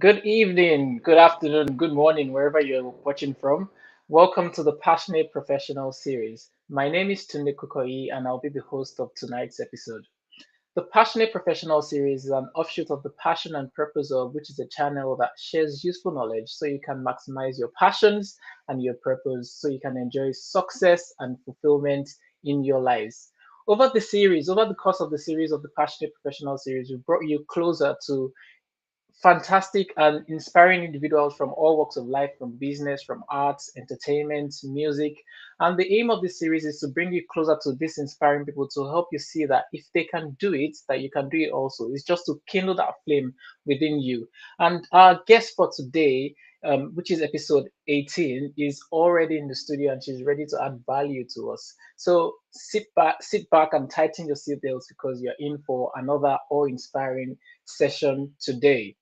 Good evening, good afternoon, good morning, wherever you're watching from. Welcome to the Passionate Professional series. My name is Tunde Kukoyi, and I'll be the host of tonight's episode. The Passionate Professional series is an offshoot of the Passion and Purpose of, which is a channel that shares useful knowledge so you can maximize your passions and your purpose so you can enjoy success and fulfillment in your lives. Over the course of the series of the Passionate Professional series, we brought you closer to fantastic and inspiring individuals from all walks of life, from business, from arts, entertainment, music. And the aim of this series is to bring you closer to these inspiring people to help you see that if they can do it, that you can do it also. It's just to kindle that flame within you. And our guest for today, which is episode 18, is already in the studio and she's ready to add value to us. So sit back and tighten your seatbelts because you're in for another awe-inspiring session today.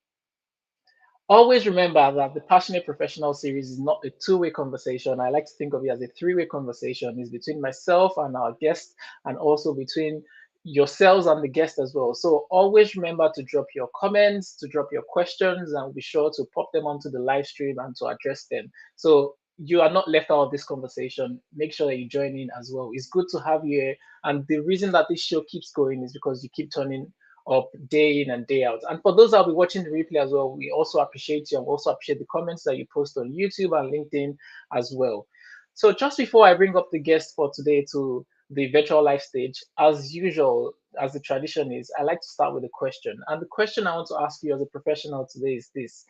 Always remember that the Passionate Professional series is not a two-way conversation. I like to think of it as a three-way conversation. It's between myself and our guest, and also between yourselves and the guest as well. So always remember to drop your comments, to drop your questions, and be sure to pop them onto the live stream and to address them. So you are not left out of this conversation. Make sure that you join in as well. It's good to have you here. And the reason that this show keeps going is because you keep turning up day in and day out. And for those that will be watching the replay as well, we also appreciate you and also appreciate the comments that you post on YouTube and LinkedIn as well. So just before I bring up the guest for today to the virtual live stage, as usual, as the tradition is, I like to start with a question. And the question I want to ask you as a professional today is this: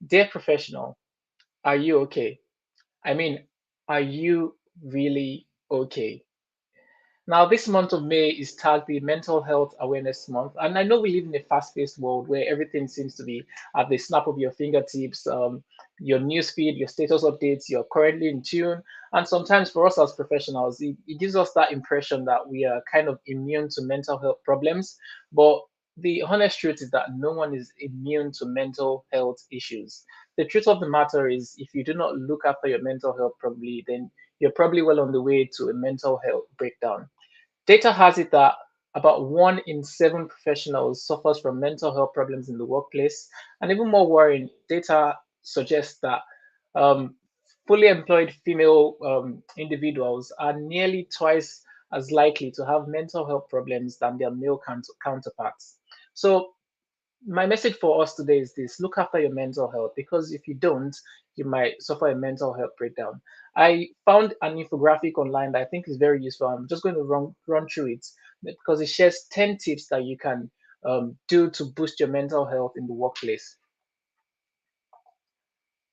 Dear professional, are you okay? I mean, are you really okay? Now, this month of May is tagged the Mental Health Awareness Month. And I know we live in a fast paced world where everything seems to be at the snap of your fingertips. Your newsfeed, your status updates, you're currently in tune. And sometimes for us as professionals, it gives us that impression that we are kind of immune to mental health problems. But the honest truth is that no one is immune to mental health issues. The truth of the matter is, if you do not look after your mental health properly, then you're probably well on the way to a mental health breakdown. Data has it that about 1 in 7 professionals suffers from mental health problems in the workplace. And even more worrying, data suggests that um, fully employed female individuals are nearly twice as likely to have mental health problems than their male counterparts. So my message for us today is this: look after your mental health, because if you don't, you might suffer a mental health breakdown. I found an infographic online that I think is very useful. I'm just going to run through it because it shares 10 tips that you can do to boost your mental health in the workplace.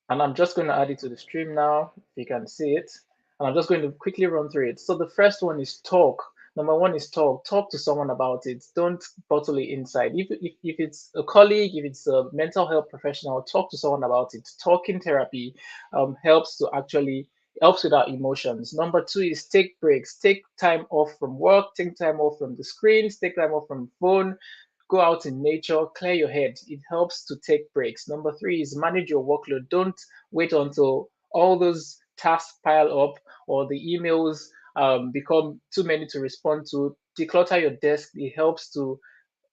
And I'm just going to add it to the stream now, if you can see it. And I'm just going to quickly run through it. So the first one is talk. Number one is talk. Talk to someone about it. Don't bottle it inside. If it's a colleague, if it's a mental health professional, talk to someone about it. Talking therapy helps to actually helps with our emotions. Number two is take breaks. Take time off from work. Take time off from the screens. Take time off from the phone. Go out in nature, clear your head. It helps to take breaks. Number three is manage your workload. Don't wait until all those tasks pile up or the emails become too many to respond to. Declutter your desk. It helps to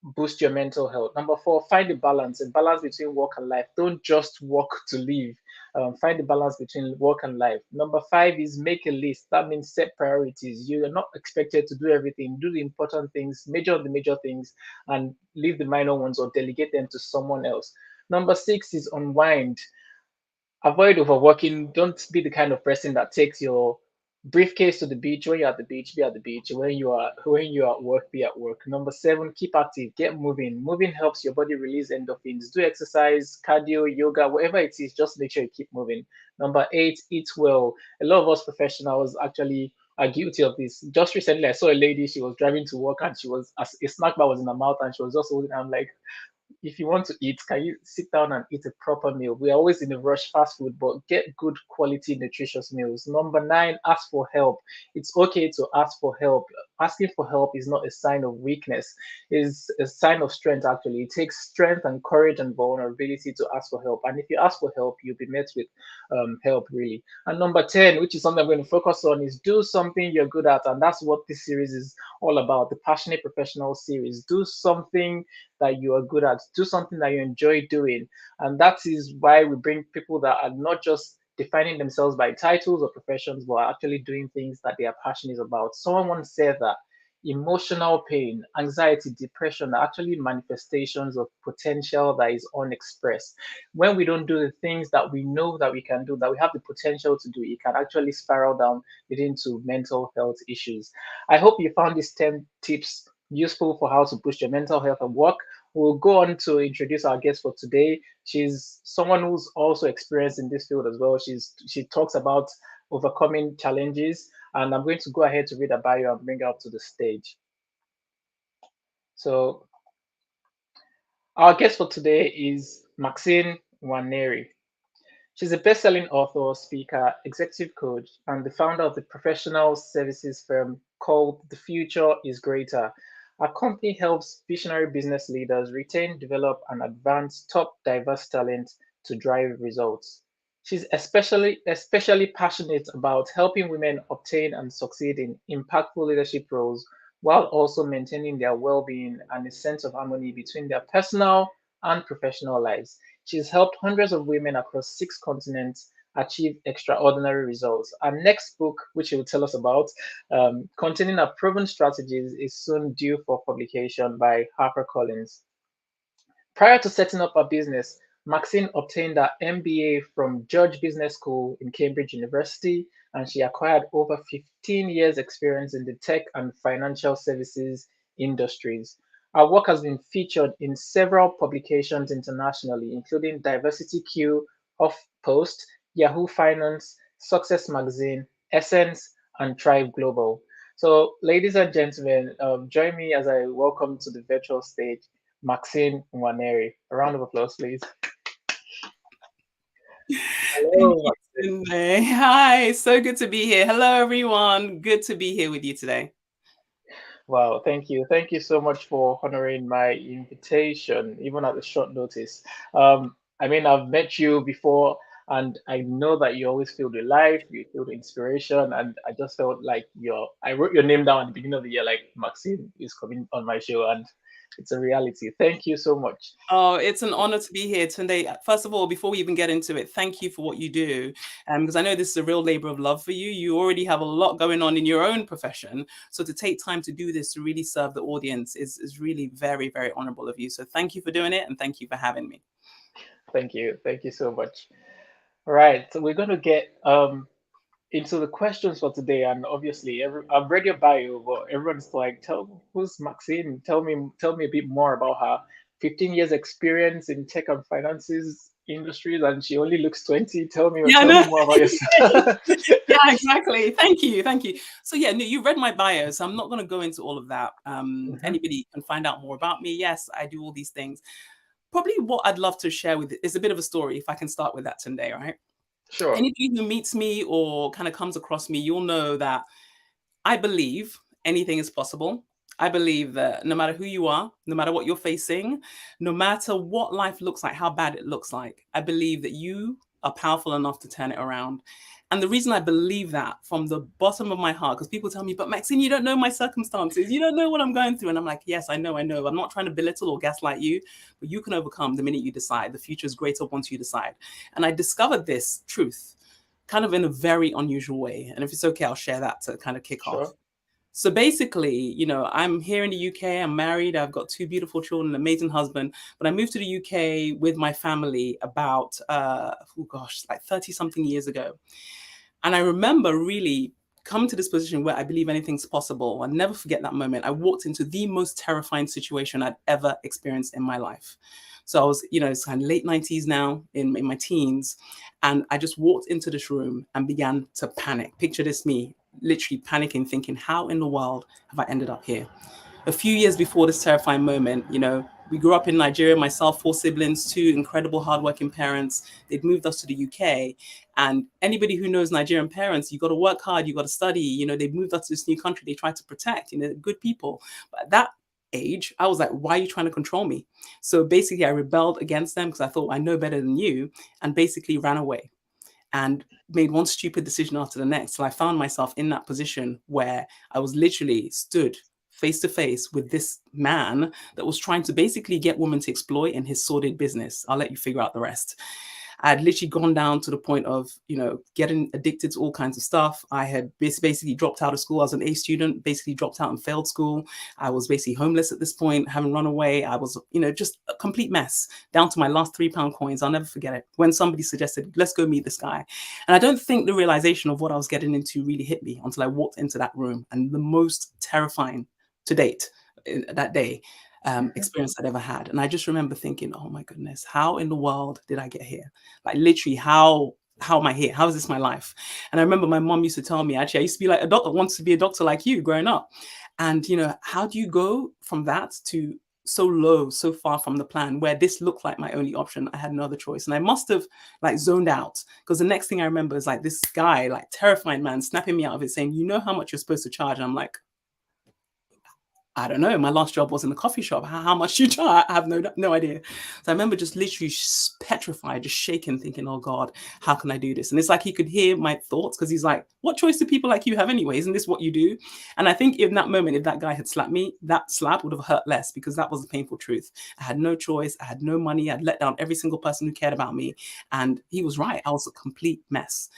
boost your mental health. Number four, find a balance between work and life. Don't just work to live. Find the balance between work and life. Number five is make a list. That means set priorities. You are not expected to do everything. Do the important things, major the major things, and leave the minor ones or delegate them to someone else. Number six is unwind. Avoid overworking. Don't be the kind of person that takes your briefcase to the beach. When you're at the beach, be at the beach. When you are at work, be at work. Number seven, keep active. Get moving. Moving helps your body release endorphins. Do exercise, cardio, yoga, whatever it is. Just make sure you keep moving. Number eight, eat well. A lot of us professionals actually are guilty of this. Just recently, I saw a lady. She was driving to work and she was a snack bar was in her mouth and she was just holding. I'm like, if you want to eat, can you sit down and eat a proper meal? We are always in a rush, fast food, but get good quality, nutritious meals. Number nine, ask for help. It's okay to ask for help. asking for help is not a sign of weakness, is a sign of strength actually. It takes strength and courage and vulnerability to ask for help. And if you ask for help, you'll be met with help really. And number 10, which is something I'm going to focus on, is do something you're good at. And that's what this series is all about, the Passionate Professional series. Do something that you are good at, do something that you enjoy doing. And that is why we bring people that are not just defining themselves by titles or professions, but are actually doing things that they are passionate about. Someone once said that emotional pain, anxiety, depression are actually manifestations of potential that is unexpressed. When we don't do the things that we know that we can do, that we have the potential to do, it can actually spiral down leading to mental health issues. I hope you found these 10 tips useful for how to boost your mental health at work. We'll go on to introduce our guest for today. She's someone who's also experienced in this field as well. She talks about overcoming challenges, and I'm going to go ahead to read her bio and bring her up to the stage. So our guest for today is Maxine Nwaneri. She's a best-selling author, speaker, executive coach, and the founder of the professional services firm called The Future is Greater. Our company helps visionary business leaders retain, develop, and advance top diverse talent to drive results. She's especially passionate about helping women obtain and succeed in impactful leadership roles while also maintaining their well-being and a sense of harmony between their personal and professional lives. She's helped hundreds of women across 6 continents achieve extraordinary results. Our next book, which she will tell us about, containing her proven strategies, is soon due for publication by HarperCollins. Prior to setting up her business, Maxine obtained her MBA from George Business School in Cambridge University, and she acquired over 15 years' experience in the tech and financial services industries. Her work has been featured in several publications internationally, including DiversityQ, Huffpost, Yahoo Finance, Success Magazine, Essence, and Tribe Global. So, ladies and gentlemen, join me as I welcome to the virtual stage Maxine Nwaneri. A round of applause, please. Thank Hello, you, Maxine. Tunde. Hi, so good to be here. Hello, everyone. Good to be here with you today. Wow, thank you. Thank you so much for honoring my invitation, even at a short notice. I mean, I've met you before, and I know that you always feel the life, you feel the inspiration, and I just felt like I wrote your name down at the beginning of the year, like Maxine is coming on my show, and it's a reality. Thank you so much. Oh, it's an honor to be here, Tunde. First of all, before we even get into it, thank you for what you do. Because I know this is a real labor of love for you. You already have a lot going on in your own profession. So to take time to do this, to really serve the audience is really very, very honorable of you. So thank you for doing it and thank you for having me. Thank you. Thank you so much. All right, so we're going to get into the questions for today, and obviously, I've read your bio, but everyone's like, "Tell who's Maxine? Tell me a bit more about her. 15 years experience in tech and finances industries, and she only looks 20. Yeah, I Tell know. me more about yourself." Yeah, exactly. Thank you. Thank you. So yeah, no, you read my bio, so I'm not going to go into all of that. Mhm. Anybody can find out more about me. Yes, I do all these things. Probably what I'd love to share with it is a bit of a story, if I can start with that today, right? Sure, Anybody who meets me or kind of comes across me, you'll know that I believe anything is possible. I believe that no matter who you are, no matter what you're facing, no matter what life looks like, how bad it looks like, I believe that you are powerful enough to turn it around. And the reason I believe that from the bottom of my heart, because people tell me, but Maxine, you don't know my circumstances. You don't know what I'm going through. And I'm like, yes, I know, I know. I'm not trying to belittle or gaslight you, but you can overcome the minute you decide. The future is greater once you decide. And I discovered this truth kind of in a very unusual way. And if it's okay, I'll share that to kind of kick off. sure. So basically, I'm here in the UK. I'm married. I've got 2 beautiful children, an amazing husband. But I moved to the UK with my family about, like 30 something years ago. And I remember really coming to this position where I believe anything's possible. I'll never forget that moment. I walked into the most terrifying situation I'd ever experienced in my life. So I was, it's kind of late 90s now, in my teens. And I just walked into this room and began to panic. Picture this, me literally panicking, thinking, how in the world have I ended up here? A few years before this terrifying moment, We grew up in Nigeria, myself, 4 siblings, 2 incredible hardworking parents. They'd moved us to the UK. And anybody who knows Nigerian parents, you got to work hard, you got to study. They've moved us to this new country. They try to protect, good people. But at that age, I was like, why are you trying to control me? So basically, I rebelled against them because I thought I know better than you, and basically ran away and made one stupid decision after the next. So I found myself in that position where I was literally stood face to face with this man that was trying to basically get women to exploit in his sordid business. I'll let you figure out the rest. I had literally gone down to the point of, getting addicted to all kinds of stuff. I had basically dropped out of school. I was an A student, basically dropped out and failed school. I was basically homeless at this point, having run away. I was, just a complete mess, down to my last £3 coins. I'll never forget it. When somebody suggested, let's go meet this guy. And I don't think the realization of what I was getting into really hit me until I walked into that room. And the most terrifying to date that day experience I'd ever had. And I just remember thinking, oh my goodness, how in the world did I get here? Like literally, how am I here? How is this my life? And I remember my mom used to tell me, actually, I used to be like a doctor, wants to be a doctor like you growing up. And how do you go from that to so low, so far from the plan, where this looked like my only option? I had no other choice. And I must have like zoned out, because the next thing I remember is like this guy, like terrifying man, snapping me out of it saying, you know how much you're supposed to charge? And I'm like, I don't know. My last job was in a coffee shop. How much you charge? I have no idea. So I remember just literally petrified, just shaking, thinking, "Oh God, how can I do this?" And it's like he could hear my thoughts, because he's like, "What choice do people like you have anyway? Isn't this what you do?" And I think in that moment, if that guy had slapped me, that slap would have hurt less, because that was the painful truth. I had no choice. I had no money. I'd let down every single person who cared about me, and he was right. I was a complete mess.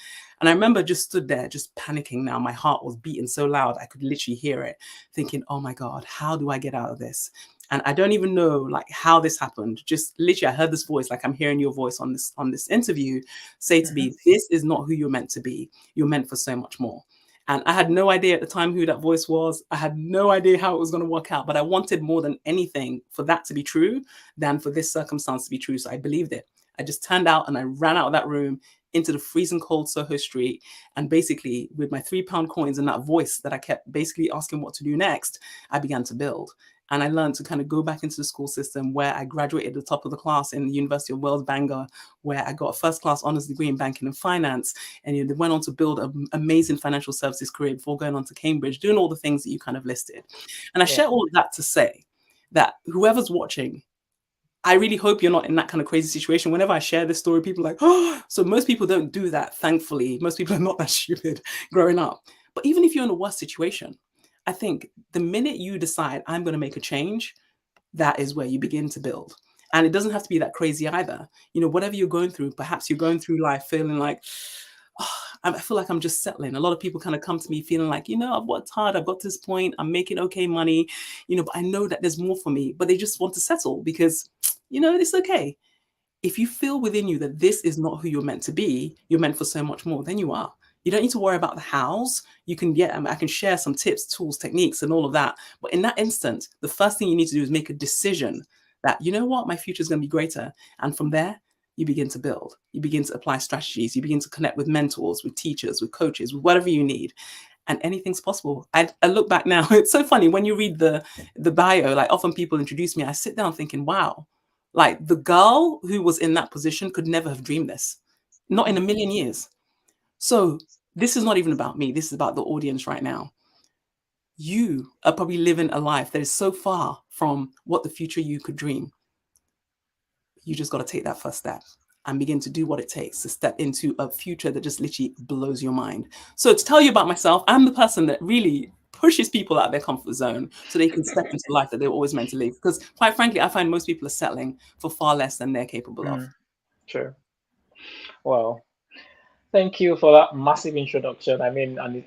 And I remember just stood there, just panicking now. My heart was beating so loud, I could literally hear it, thinking, oh my God, how do I get out of this? And I don't even know like how this happened. Just literally, I heard this voice, like I'm hearing your voice on this interview, say to me, this is not who you're meant to be. You're meant for so much more. And I had no idea at the time who that voice was. I had no idea how it was going to work out, but I wanted more than anything for that to be true than for this circumstance to be true. So I believed it. I just turned out and I ran out of that room into the freezing cold Soho Street. And basically, with my £3 coins and that voice that I kept basically asking what to do next, I began to build. And I learned to kind of go back into the school system, where I graduated at the top of the class in the University of Wales, Bangor, where I got a first-class honours degree in banking and finance. And they went on to build an amazing financial services career before going on to Cambridge, doing all the things that you kind of listed. And I share all of that to say that whoever's watching, I really hope you're not in that kind of crazy situation. Whenever I share this story, people are like, oh, so most people don't do that, thankfully. Most people are not that stupid growing up. But even if you're in a worse situation, I think the minute you decide I'm going to make a change, that is where you begin to build. And it doesn't have to be that crazy either. Whatever you're going through, perhaps you're going through life feeling like, oh, I feel like I'm just settling. A lot of people kind of come to me feeling like, I've worked hard, I've got to this point, I'm making okay money, but I know that there's more for me, but they just want to settle because, it's okay. If you feel within you that this is not who you're meant to be, you're meant for so much more, then you are. You don't need to worry about the hows. You can I can share some tips, tools, techniques, and all of that. But in that instant, the first thing you need to do is make a decision that, you know what, my future is going to be greater. And from there, you begin to build. You begin to apply strategies. You begin to connect with mentors, with teachers, with coaches, with whatever you need. And anything's possible. I look back now. It's so funny when you read the bio, like often people introduce me, I sit down thinking, wow, like the girl who was in that position could never have dreamed this. Not in a million years. So this is not even about me. This is about the audience right now. You are probably living a life that is so far from what the future you could dream. You just got to take that first step and begin to do what it takes to step into a future that just literally blows your mind. So to tell you about myself, I'm the person that really pushes people out of their comfort zone so they can step into the life that they were always meant to live. Because quite frankly, I find most people are settling for far less than they're capable of. Sure. Well, thank you for that massive introduction. I mean, and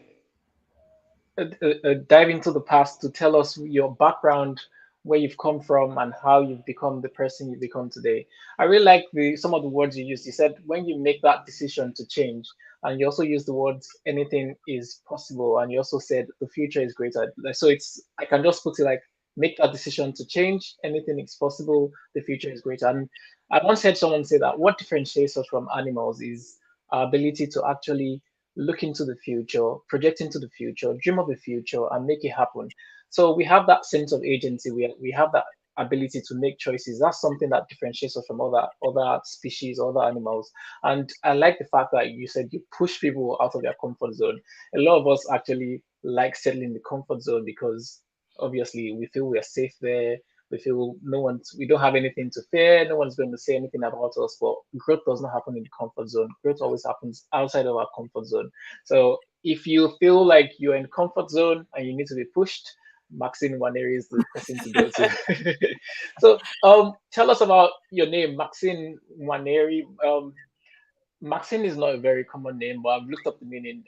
dive into the past to tell us your background, where you've come from, and how you've become the person you've become today. I really like some of the words you used. You said when you make that decision to change, and you also used the words anything is possible, and you also said the future is greater. So I can just put it like make that decision to change, anything is possible, the future is greater. And I once heard someone say that what differentiates us from animals is our ability to actually look into the future, project into the future, dream of the future, and make it happen. So we have that sense of agency. We have that ability to make choices. That's something that differentiates us from other species, other animals. And I like the fact that you said you push people out of their comfort zone. A lot of us actually like settling in the comfort zone because obviously we feel we are safe there. We feel we don't have anything to fear. No one's going to say anything about us. But growth does not happen in the comfort zone. Growth always happens outside of our comfort zone. So if you feel like you're in comfort zone and you need to be pushed, Maxine Nwaneri is the person to go to. So, tell us about your name, Maxine Nwaneri. Maxine is not a very common name, but I've looked up the meaning,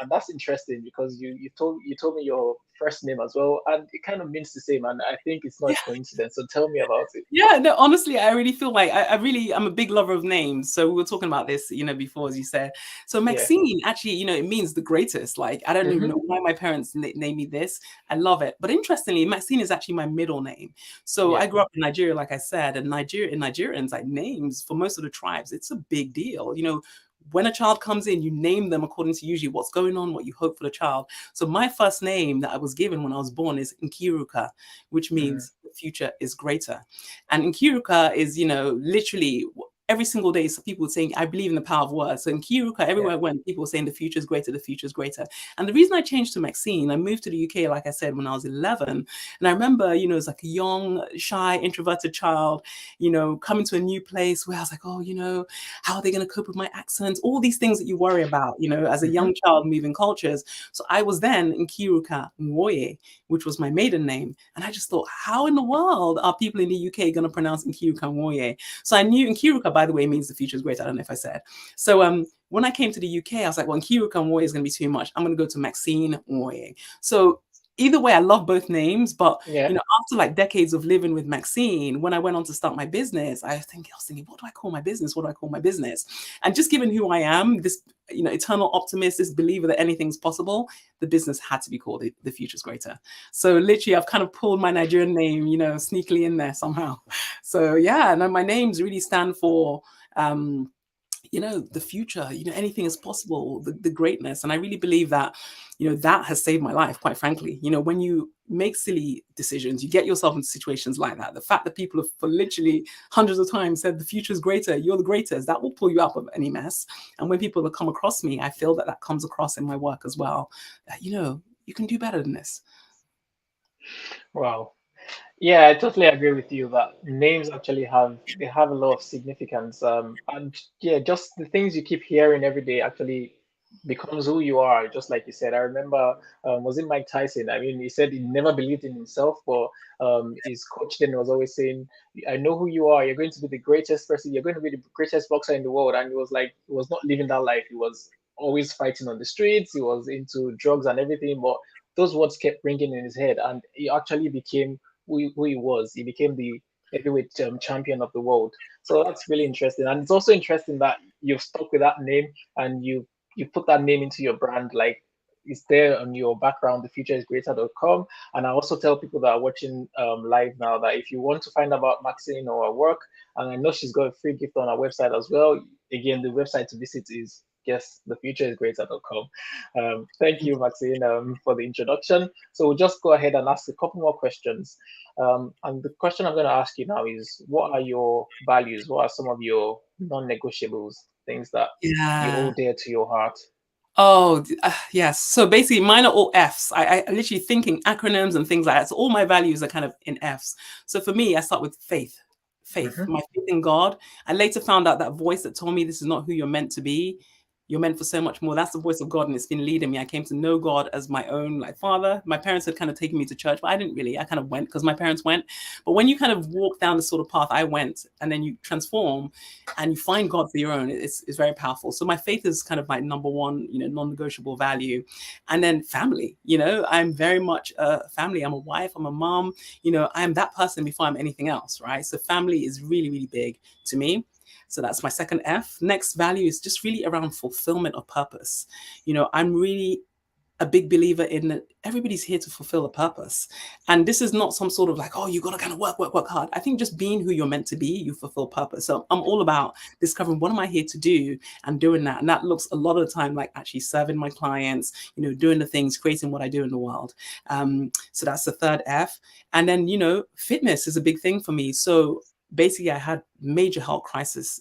and that's interesting because you told me your first name as well, and it kind of means the same, and I think it's not a coincidence. So tell me about it. Yeah, no, honestly, I really feel like I'm a big lover of names. So we were talking about this, before, as you said. So Yeah. Maxine, actually, it means the greatest. Like, I don't even Mm-hmm. know why my parents named me this. I love it. But interestingly, Maxine is actually my middle name. So Yeah. I grew up in Nigeria, like I said, and Nigerians, like names for most of the tribes, it's a big deal. When a child comes in, you name them according to usually what's going on, what you hope for the child. So my first name that I was given when I was born is Nkiruka, which Mm. means the future is greater. And Nkiruka is, literally every single day, so people saying, I believe in the power of words. So in Kiruka, Yeah. everywhere I went, people were saying the future is greater, the future is greater. And the reason I changed to Maxine, I moved to the UK, like I said, when I was 11. And I remember, as like a young, shy, introverted child, coming to a new place where I was like, oh, how are they going to cope with my accent? All these things that you worry about, as a Mm-hmm. young child moving cultures. So I was then in Kiruka Nwoye, which was my maiden name. And I just thought, how in the world are people in the UK going to pronounce Nkiruka Nwoye? So I knew Nkiruka, by the way, means the future is great. I don't know if I said. So when I came to the UK, I was like, well, Nkiruka Nwoye is going to be too much. I'm going to go to Maxine Nwoye. So either way, I love both names, but Yeah. after like decades of living with Maxine, when I went on to start my business, I was thinking, what do I call my business? What do I call my business? And just given who I am, this eternal optimist, this believer that anything's possible, the business had to be called the Future's Greater. So literally, I've kind of pulled my Nigerian name, sneakily in there somehow. So yeah, no, my names really stand for the future, anything is possible, the greatness. And I really believe that, that has saved my life, quite frankly. When you make silly decisions, you get yourself into situations like that. The fact that people have for literally hundreds of times said the future is greater, you're the greatest, that will pull you out of any mess. And when people have come across me, I feel that that comes across in my work as well, that, you can do better than this. Wow. Yeah, I totally agree with you that names actually have a lot of significance. And yeah, just the things you keep hearing every day actually becomes who you are, just like you said. I remember, was it Mike Tyson? I mean, he said he never believed in himself, but his coach then was always saying, I know who you are. You're going to be the greatest person. You're going to be the greatest boxer in the world. And he was like, he was not living that life. He was always fighting on the streets. He was into drugs and everything, but those words kept ringing in his head, and he actually became who he was. He became the heavyweight champion of the world. So that's really interesting, and it's also interesting that you've stuck with that name and you put that name into your brand. Like it's there on your background. TheFutureIsGreater.com. And I also tell people that are watching live now that if you want to find out about Maxine or her work, and I know she's got a free gift on our website as well. Again, the website to visit is TheFutureIsGreater.com. Thank you, Maxine, for the introduction. So we'll just go ahead and ask a couple more questions. And the question I'm going to ask you now is, what are your values? What are some of your non-negotiables, things that you Yeah. hold dear to your heart? Oh, yes. So basically, mine are all Fs. I literally thinking acronyms and things like that. So all my values are kind of in Fs. So for me, I start with faith. Faith, Hmm. my faith in God. I later found out that voice that told me this is not who you're meant to be. You're meant for so much more. That's the voice of God, and it's been leading me. I came to know God as my own like father. My parents had kind of taken me to church, but I didn't really. I kind of went because my parents went. But when you kind of walk down the sort of path I went, and then you transform, and you find God for your own, it's very powerful. So my faith is kind of my number one, non-negotiable value. And then family. I'm very much a family. I'm a wife. I'm a mom. I'm that person before I'm anything else, right? So family is really, really big to me. So that's my second F. Next value is just really around fulfillment of purpose. I'm really a big believer in that everybody's here to fulfill a purpose. And this is not some sort of like, oh, you got to kind of work hard. I think just being who you're meant to be, you fulfill purpose. So I'm all about discovering what am I here to do and doing that. And that looks a lot of the time like actually serving my clients, doing the things, creating what I do in the world. So that's the third F. And then, fitness is a big thing for me. So basically I had major health crisis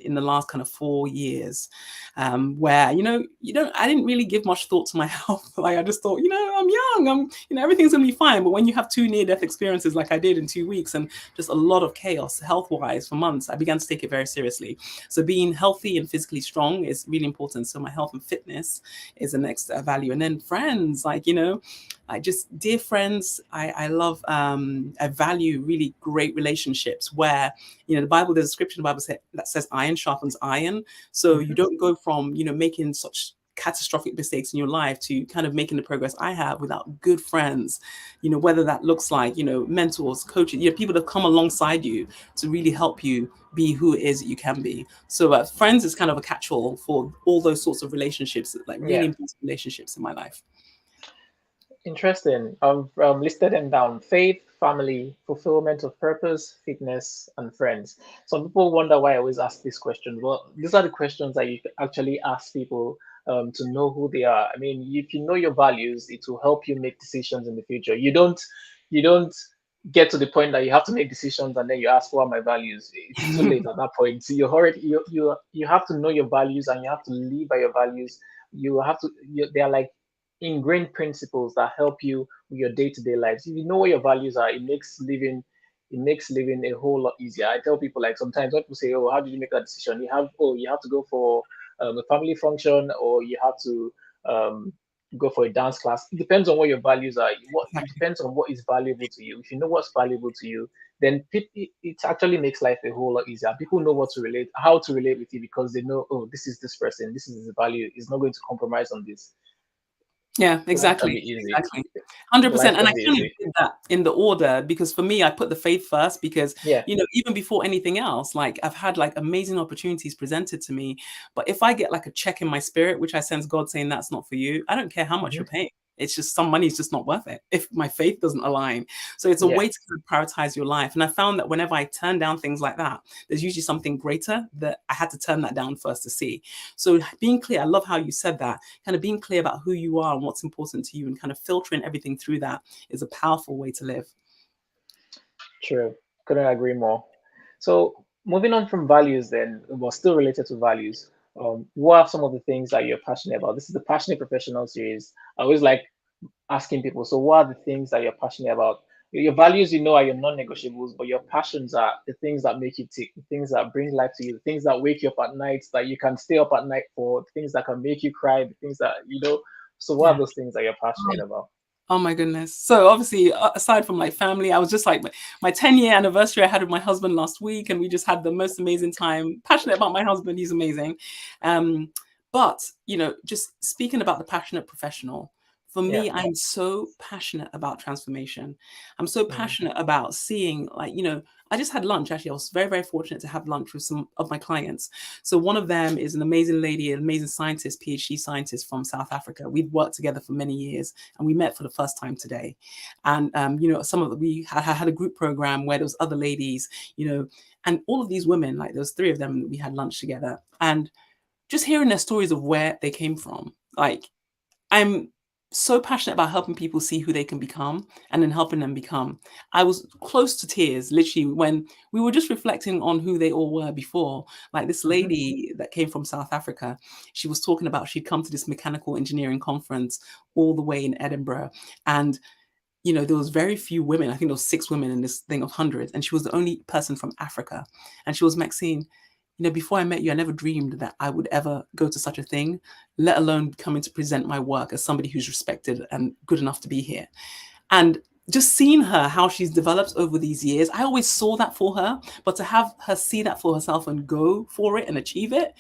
in the last kind of 4 years, where I didn't really give much thought to my health. Like I just thought, I'm young, everything's gonna be fine. But when you have 2 near-death experiences like I did in 2 weeks and just a lot of chaos health-wise for months, I began to take it very seriously. So being healthy and physically strong is really important. So my health and fitness is the next value. And then friends, I just, dear friends, I love, I value really great relationships where, the Bible, there's a scripture in the Bible that says iron sharpens iron. So you don't go from, making such catastrophic mistakes in your life to kind of making the progress I have without good friends, whether that looks like, mentors, coaches, people that come alongside you to really help you be who it is that you can be. So friends is kind of a catch-all for all those sorts of relationships, like really important relationships in my life. Interesting. I've listed them down: faith, family, fulfillment of purpose, fitness, and friends. Some people wonder why I always ask these questions. Well, these are the questions that you actually ask people to know who they are. I mean, if you know your values, it will help you make decisions in the future. You don't get to the point that you have to make decisions and then you ask, what are my values? It's too late at that point. So you have to know your values and you have to live by your values. They are like ingrained principles that help you with your day-to-day lives. If you know what your values are, it makes living a whole lot easier. I tell people, like, sometimes when people say, "Oh, how did you make that decision?" You have to go for a family function, or you have to um, go for a dance class. It depends on what your values are. It depends on what is valuable to you. If you know what's valuable to you, then it actually makes life a whole lot easier. People know how to relate with you, because they know, oh, this is this person, this is his value. Is not going to compromise on this. Yeah, Life can exactly. be easy. Exactly. 100%. Life And I can be kind of easy. did that in the order because for me, I put the faith first because, Yeah. even before anything else, like I've had like amazing opportunities presented to me. But if I get like a check in my spirit, which I sense God saying that's not for you, I don't care how much Hmm. you're paying. It's just some money is just not worth it if my faith doesn't align. So it's a Yeah. way to kind of prioritize your life. And I found that whenever I turn down things like that, there's usually something greater that I had to turn that down first to see. So being clear, I love how you said that, kind of being clear about who you are and what's important to you and kind of filtering everything through that is a powerful way to live. True. Couldn't agree more. So moving on from values, then, well, still related to values. What are some of the things that you're passionate about? This is the Passionate Professional series. I always like asking people, so what are the things that you're passionate about? Your values, are your non-negotiables, but your passions are the things that make you tick, the things that bring life to you, the things that wake you up at night, that you can stay up at night for, the things that can make you cry, the things that. So what are Yeah. those things that you're passionate about? Oh my goodness. So obviously, aside from like family, I was just like my 10-year anniversary I had with my husband last week, and we just had the most amazing time. Passionate about my husband, he's amazing. Um, but just speaking about the passionate professional, for Yeah. me, I'm so passionate about transformation. I'm so Mm. passionate about seeing, like, I just had lunch. Actually, I was very, very fortunate to have lunch with some of my clients. So one of them is an amazing lady, an amazing scientist, PhD scientist from South Africa. We've worked together for many years and we met for the first time today. And we had a group program where there was other ladies, and all of these women, like there was 3 of them, we had lunch together, and just hearing their stories of where they came from, like I'm so passionate about helping people see who they can become and then helping them become. I was close to tears literally when we were just reflecting on who they all were before. Like this Hmm. lady that came from South Africa, she was talking about she'd come to this mechanical engineering conference all the way in Edinburgh. And there was very few women. I think there was 6 women in this thing of hundreds, and she was the only person from Africa. And she was Maxine. Before I met you, I never dreamed that I would ever go to such a thing, let alone coming to present my work as somebody who's respected and good enough to be here. And just seeing her, how she's developed over these years, I always saw that for her, but to have her see that for herself and go for it and achieve it,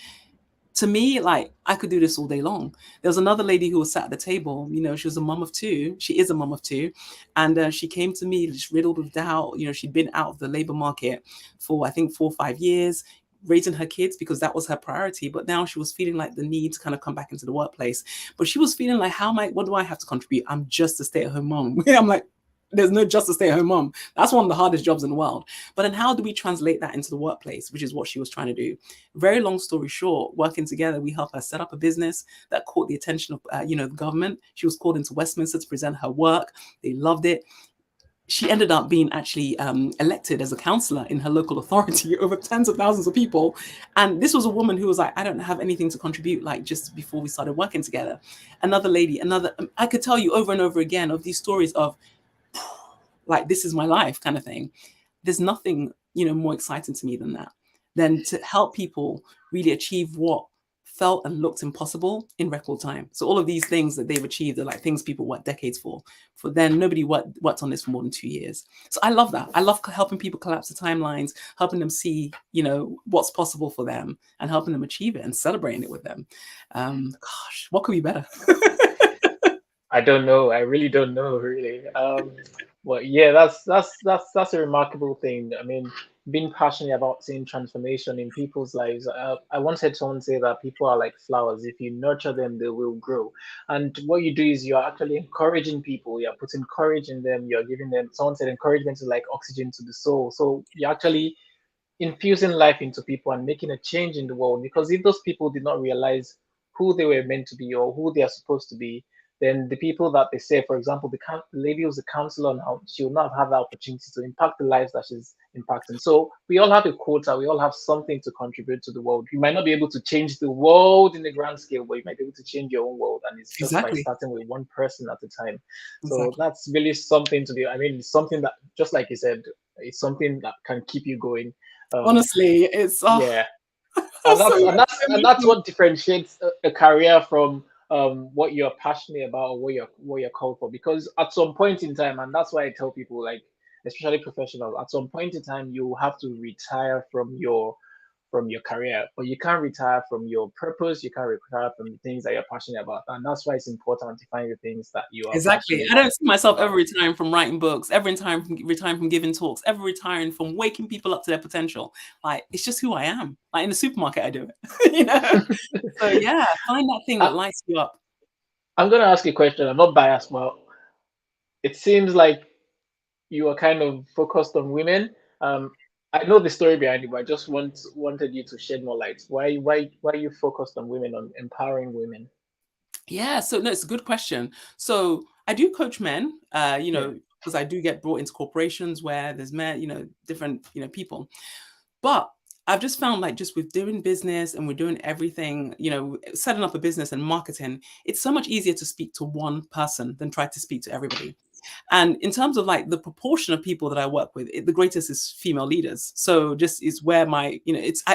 to me, like I could do this all day long. There was another lady who was sat at the table. She was a mum of 2. She is a mum of 2, and she came to me just riddled with doubt. She'd been out of the labor market for I think 4 or 5 years. raising her kids because that was her priority. But now she was feeling like the need to kind of come back into the workplace. But she was feeling like, what do I have to contribute? I'm just a stay-at-home mom. I'm like, there's no just a stay-at-home mom. That's one of the hardest jobs in the world. But then how do we translate that into the workplace, which is what she was trying to do? Very long story short, working together, we helped her set up a business that caught the attention of, the government. She was called into Westminster to present her work. They loved it. She ended up being actually elected as a councillor in her local authority over tens of thousands of people. And this was a woman who was like, I don't have anything to contribute, like just before we started working together. Another lady, I could tell you over and over again of these stories of like, this is my life kind of thing. There's nothing, more exciting to me than that, than to help people really achieve what felt and looked impossible in record time. So all of these things that they've achieved are like things people worked decades for. For then, nobody worked on this for more than 2 years. So I love that. I love helping people collapse the timelines, helping them see, what's possible for them and helping them achieve it and celebrating it with them. Gosh, what could be better? I don't know. I really don't know, really. Well, yeah, that's a remarkable thing. I mean, being passionate about seeing transformation in people's lives. I once heard someone say that people are like flowers. If you nurture them, they will grow. And what you do is you're actually encouraging people. You're putting courage in them. You're giving them. Someone said encouragement is like oxygen to the soul. So you're actually infusing life into people and making a change in the world. Because if those people did not realize who they were meant to be or who they are supposed to be, then the people that they say, for example, the lady who's a counselor now, she will not have the opportunity to impact the lives that she's impacting. So we all have a quota. We all have something to contribute to the world. You might not be able to change the world in the grand scale, but you might be able to change your own world. And it's just by Exactly. starting with one person at a time. So Exactly. that's really something to be, I mean, it's something that, just like you said, it's something that can keep you going. Honestly, it's Yeah, I'm and so that's emotional. what differentiates a career from what you're passionate about or what you're called for. Because at some point in time, and that's why I tell people, like especially professionals, at some point in time you have to retire from your career, but you can't retire from your purpose. You can't retire from the things that you're passionate about, and that's why it's important to find the things that you are Exactly. passionate I don't see myself ever about. retiring from writing books, ever retiring from giving talks, ever retiring from waking people up to their potential. Like, it's just who I am. Like in the supermarket, I do it. So yeah, find that thing that I, lights you up. I'm going to ask you a question. I'm not biased, but it seems like you are kind of focused on women. Um, I know the story behind it, but I just wanted you to shed more light. Why are you focused on women, on empowering women? Yeah, so no, it's a good question. So I do coach men, Yeah, because I do get brought into corporations where there's men, different, people. But I've just found like just with doing business and we're doing everything, setting up a business and marketing, it's so much easier to speak to one person than try to speak to everybody. And in terms of like the proportion of people that I work with, the greatest is female leaders. So just is where I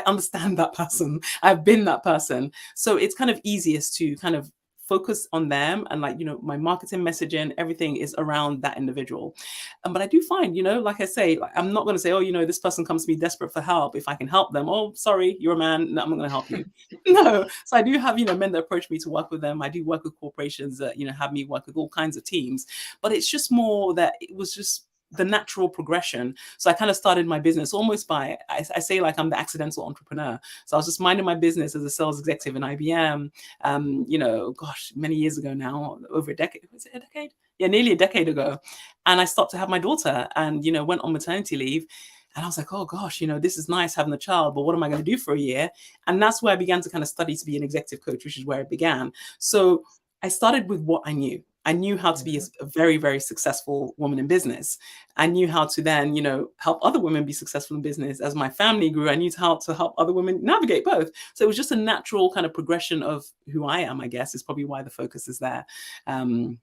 understand that person. I've been that person. So it's kind of easiest to kind of focus on them and like, my marketing messaging, everything is around that individual. But I do find, like I say, like, I'm not going to say, oh, this person comes to me desperate for help. If I can help them, oh, sorry, you're a man. No, I'm not going to help you. No. So I do have, men that approach me to work with them. I do work with corporations that, have me work with all kinds of teams. But it's just more that it was just the natural progression. So I kind of started my business almost I say like I'm the accidental entrepreneur. So I was just minding my business as a sales executive in IBM, gosh, many years ago now, over a decade. Was it a decade? Yeah, nearly a decade ago. And I stopped to have my daughter and, went on maternity leave. And I was like, oh gosh, this is nice having a child, but what am I going to do for a year? And that's where I began to kind of study to be an executive coach, which is where it began. So I started with what I knew. I knew how to be hmm a very, very successful woman in business. I knew how to then, help other women be successful in business. As my family grew, I knew how to help other women navigate both. So it was just a natural kind of progression of who I am, I guess, is probably why the focus is there. Um,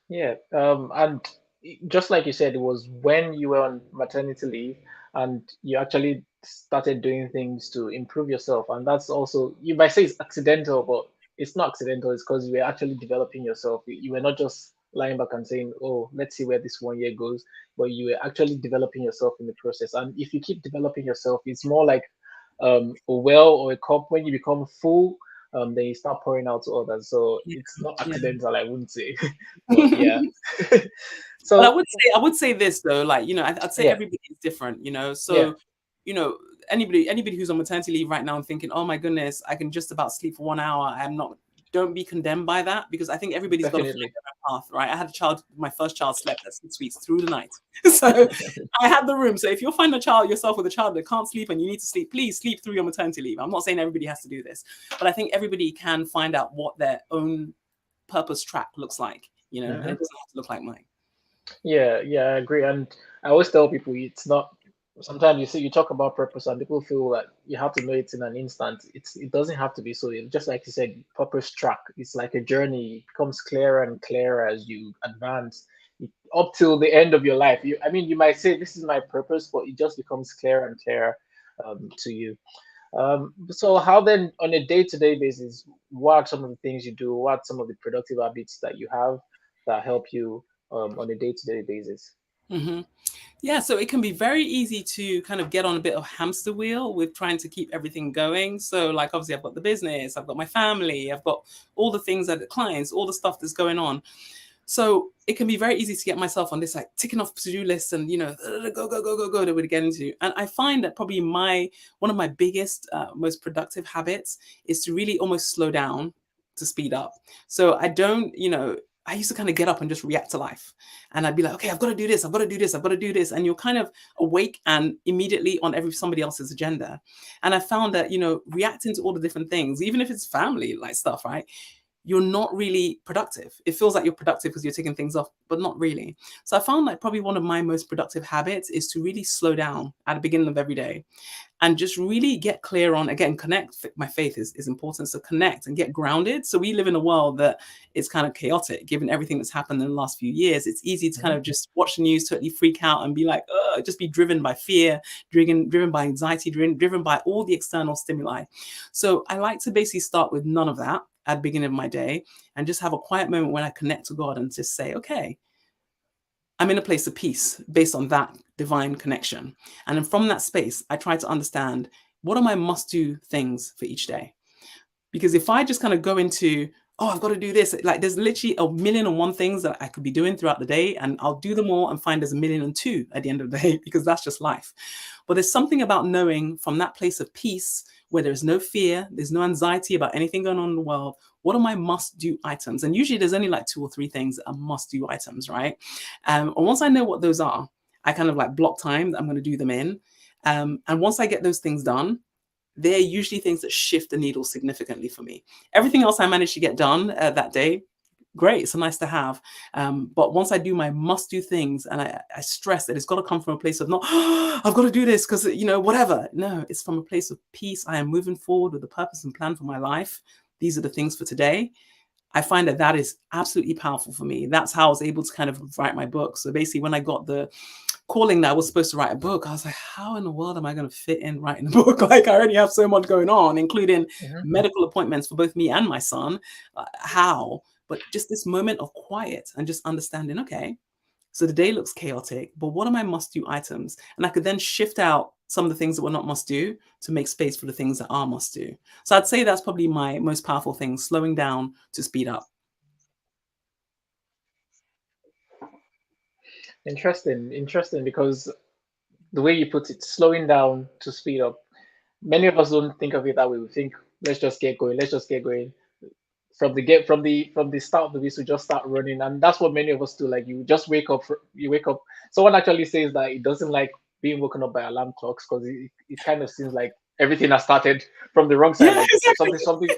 yeah. And just like you said, it was when you were on maternity leave and you actually started doing things to improve yourself, and that's also, you might say it's accidental, but it's not accidental. It's because you were actually developing yourself. You were not just lying back and saying, "Oh, let's see where this 1 year goes," but you were actually developing yourself in the process. And if you keep developing yourself, it's more like a well or a cup. When you become full, then you start pouring out to others. So yeah, it's not yeah. accidental, I wouldn't say. But yeah. But I So would say this though, like, I'd say yeah, everybody is different, yeah. So, you know, anybody who's on maternity leave right now and thinking, oh my goodness, I can just about sleep for 1 hour. Don't be condemned by that, because I think everybody's got to find Definitely. their own path, right? I had a child, my first child slept at 6 weeks through the night. So I had the room. So if you'll find yourself with a child that can't sleep and you need to sleep, please sleep through your maternity leave. I'm not saying everybody has to do this, but I think everybody can find out what their own purpose track looks like, and it doesn't have to look like mine. Yeah, I agree. And I always tell people it's not, sometimes you talk about purpose and people feel like you have to know it in an instant. It doesn't have to be so. Just like you said, purpose track. It's like a journey. It becomes clearer and clearer as you advance up till the end of your life. You might say this is my purpose, but it just becomes clearer and clearer to you. So how then on a day-to-day basis, what are some of the things you do? What are some of the productive habits that you have that help you on a day-to-day basis? Mm-hmm. Yeah, so it can be very easy to kind of get on a bit of hamster wheel with trying to keep everything going. So, like, obviously, I've got the business, I've got my family, I've got all the things that the clients, all the stuff that's going on. So it can be very easy to get myself on this like ticking off to-do list and go that we'd get into. And I find that probably one of my biggest, most productive habits is to really almost slow down to speed up. So I don't, I used to kind of get up and just react to life. And I'd be like, okay, I've got to do this, I've got to do this, I've got to do this. And you're kind of awake and immediately on somebody else's agenda. And I found that, reacting to all the different things, even if it's family like stuff, right? You're not really productive. It feels like you're productive because you're taking things off, but not really. So I found like probably one of my most productive habits is to really slow down at the beginning of every day and just really get clear on, again, connect. My faith is important. So connect and get grounded. So we live in a world that is kind of chaotic, given everything that's happened in the last few years. It's easy to kind of just watch the news, totally freak out and be like, just be driven by fear, driven by anxiety, driven by all the external stimuli. So I like to basically start with none of that at the beginning of my day and just have a quiet moment when I connect to God and just say, okay, I'm in a place of peace based on that divine connection. And then from that space, I try to understand what are my must-do things for each day. Because if I just kind of go into, oh, I've got to do this, like there's literally 1,000,001 things that I could be doing throughout the day, and I'll do them all and find there's 1,000,002 at the end of the day, because that's just life. But there's something about knowing from that place of peace where there's no fear, there's no anxiety about anything going on in the world. What are my must-do items? And usually there's only like 2 or 3 things that are must-do items, right? And once I know what those are, I kind of like block time that I'm going to do them in. And once I get those things done, they're usually things that shift the needle significantly for me. Everything else I managed to get done that day, great, it's nice to have. But once I do my must-do things, and I stress that it's got to come from a place of not, oh, I've got to do this because, whatever. No, it's from a place of peace. I am moving forward with a purpose and plan for my life. These are the things for today. I find that is absolutely powerful for me. That's how I was able to kind of write my book. So basically, when I got the calling that I was supposed to write a book, I was like, how in the world am I going to fit in writing a book? Like, I already have so much going on, including medical appointments for both me and my son. How? But just this moment of quiet and just understanding, okay, so the day looks chaotic, but what are my must-do items? And I could then shift out some of the things that were not must-do to make space for the things that are must-do. So I'd say that's probably my most powerful thing, slowing down to speed up. Interesting, because the way you put it, slowing down to speed up. Many of us don't think of it that way. We think, let's just get going, let's just get going. From the start of the week, to just start running, and that's what many of us do. Like, you just wake up, you wake up. Someone actually says that it doesn't like being woken up by alarm clocks because it kind of seems like everything has started from the wrong side. Yeah, Like exactly.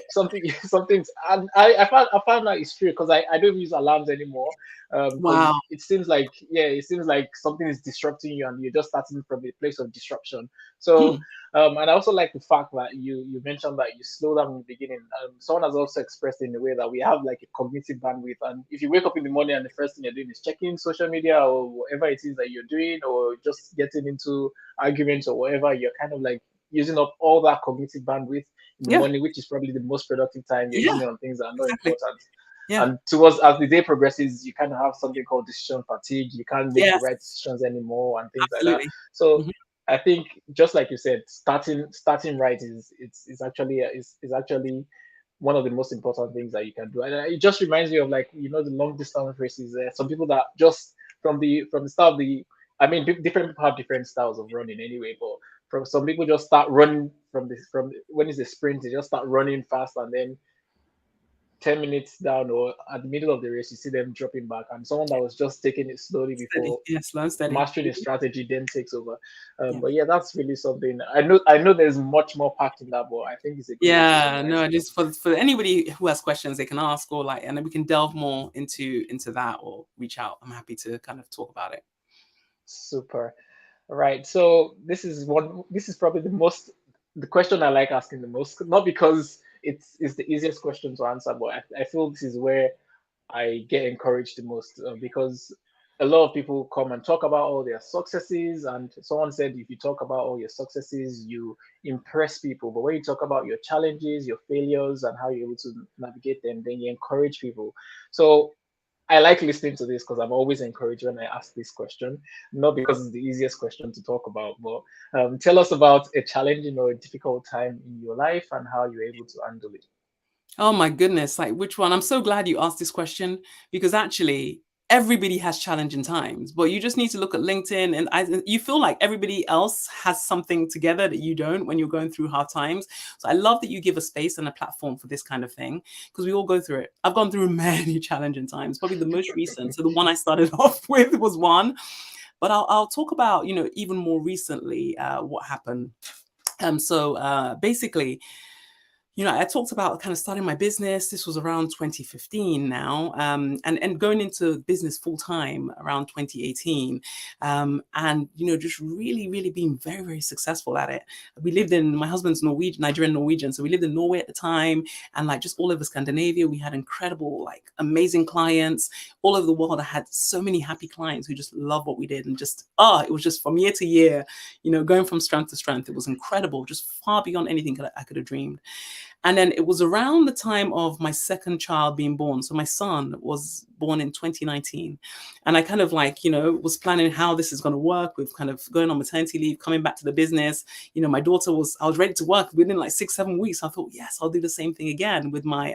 something. And I found that it's true because I don't use alarms anymore. Because Wow. it seems like, yeah, it seems like something is disrupting you and you're just starting from a place of disruption. So and I also like the fact that you mentioned that you slow down in the beginning. Someone has also expressed in a way that we have like a cognitive bandwidth, and if you wake up in the morning and the first thing you're doing is checking social media or whatever it is that you're doing, or just getting into arguments or whatever, you're kind of like using up all that cognitive bandwidth in the Yeah. morning, which is probably the most productive time you're Yeah. using on things that are not Exactly. important. Yeah. And towards as the day progresses, you kind of have something called decision fatigue. You can't make the Yes. right decisions anymore and things like that. Absolutely. So Mhm. I think, just like you said, starting right is actually is actually one of the most important things that you can do. And it just reminds me of, like, the long distance races. Some people that just from the start of the, I mean, different people have different styles of running anyway, but From some people just start running from when it's a sprint, they just start running fast, and then 10 minutes down or at the middle of the race, you see them dropping back. And someone that was just taking it slowly Steady. before Yeah, slow and steady. mastering a strategy then takes over. Yeah. But yeah, that's really something. I know there's much more packed in that, but I think it's a good way to Yeah, summarize no, it. just for anybody who has questions, they can ask, or like, and then we can delve more into that, or reach out. I'm happy to kind of talk about it. Super. All right. So this is probably the question I like asking the most, not because it's the easiest question to answer, but I feel this is where I get encouraged the most, because a lot of people come and talk about all their successes. And someone said, if you talk about all your successes, you impress people. But when you talk about your challenges, your failures, and how you're able to navigate them, then you encourage people. So I like listening to this because I'm always encouraged when I ask this question, not because it's the easiest question to talk about, but tell us about a challenging or a difficult time in your life and how you're able to handle it. Oh my goodness, like which one? I'm so glad you asked this question, because actually everybody has challenging times, but you just need to look at LinkedIn, and you feel like everybody else has something together that you don't when you're going through hard times. So I love that you give a space and a platform for this kind of thing, because we all go through it. I've gone through many challenging times, probably the most recent. So the one I started off with was one, but I'll talk about, even more recently, what happened. Basically, I talked about kind of starting my business. This was around 2015 now, and going into business full time around 2018, and just really, really being very, very successful at it. My husband's Norwegian, Nigerian Norwegian, so we lived in Norway at the time, and like just all over Scandinavia, we had incredible, like amazing clients all over the world. I had so many happy clients who just love what we did, and just it was just from year to year, going from strength to strength. It was incredible, just far beyond anything I could have dreamed. And then it was around the time of my second child being born. So my son was born in 2019. And I kind of was planning how this is going to work with kind of going on maternity leave, coming back to the business. My daughter I was ready to work within like 6-7 weeks. I thought, yes, I'll do the same thing again with my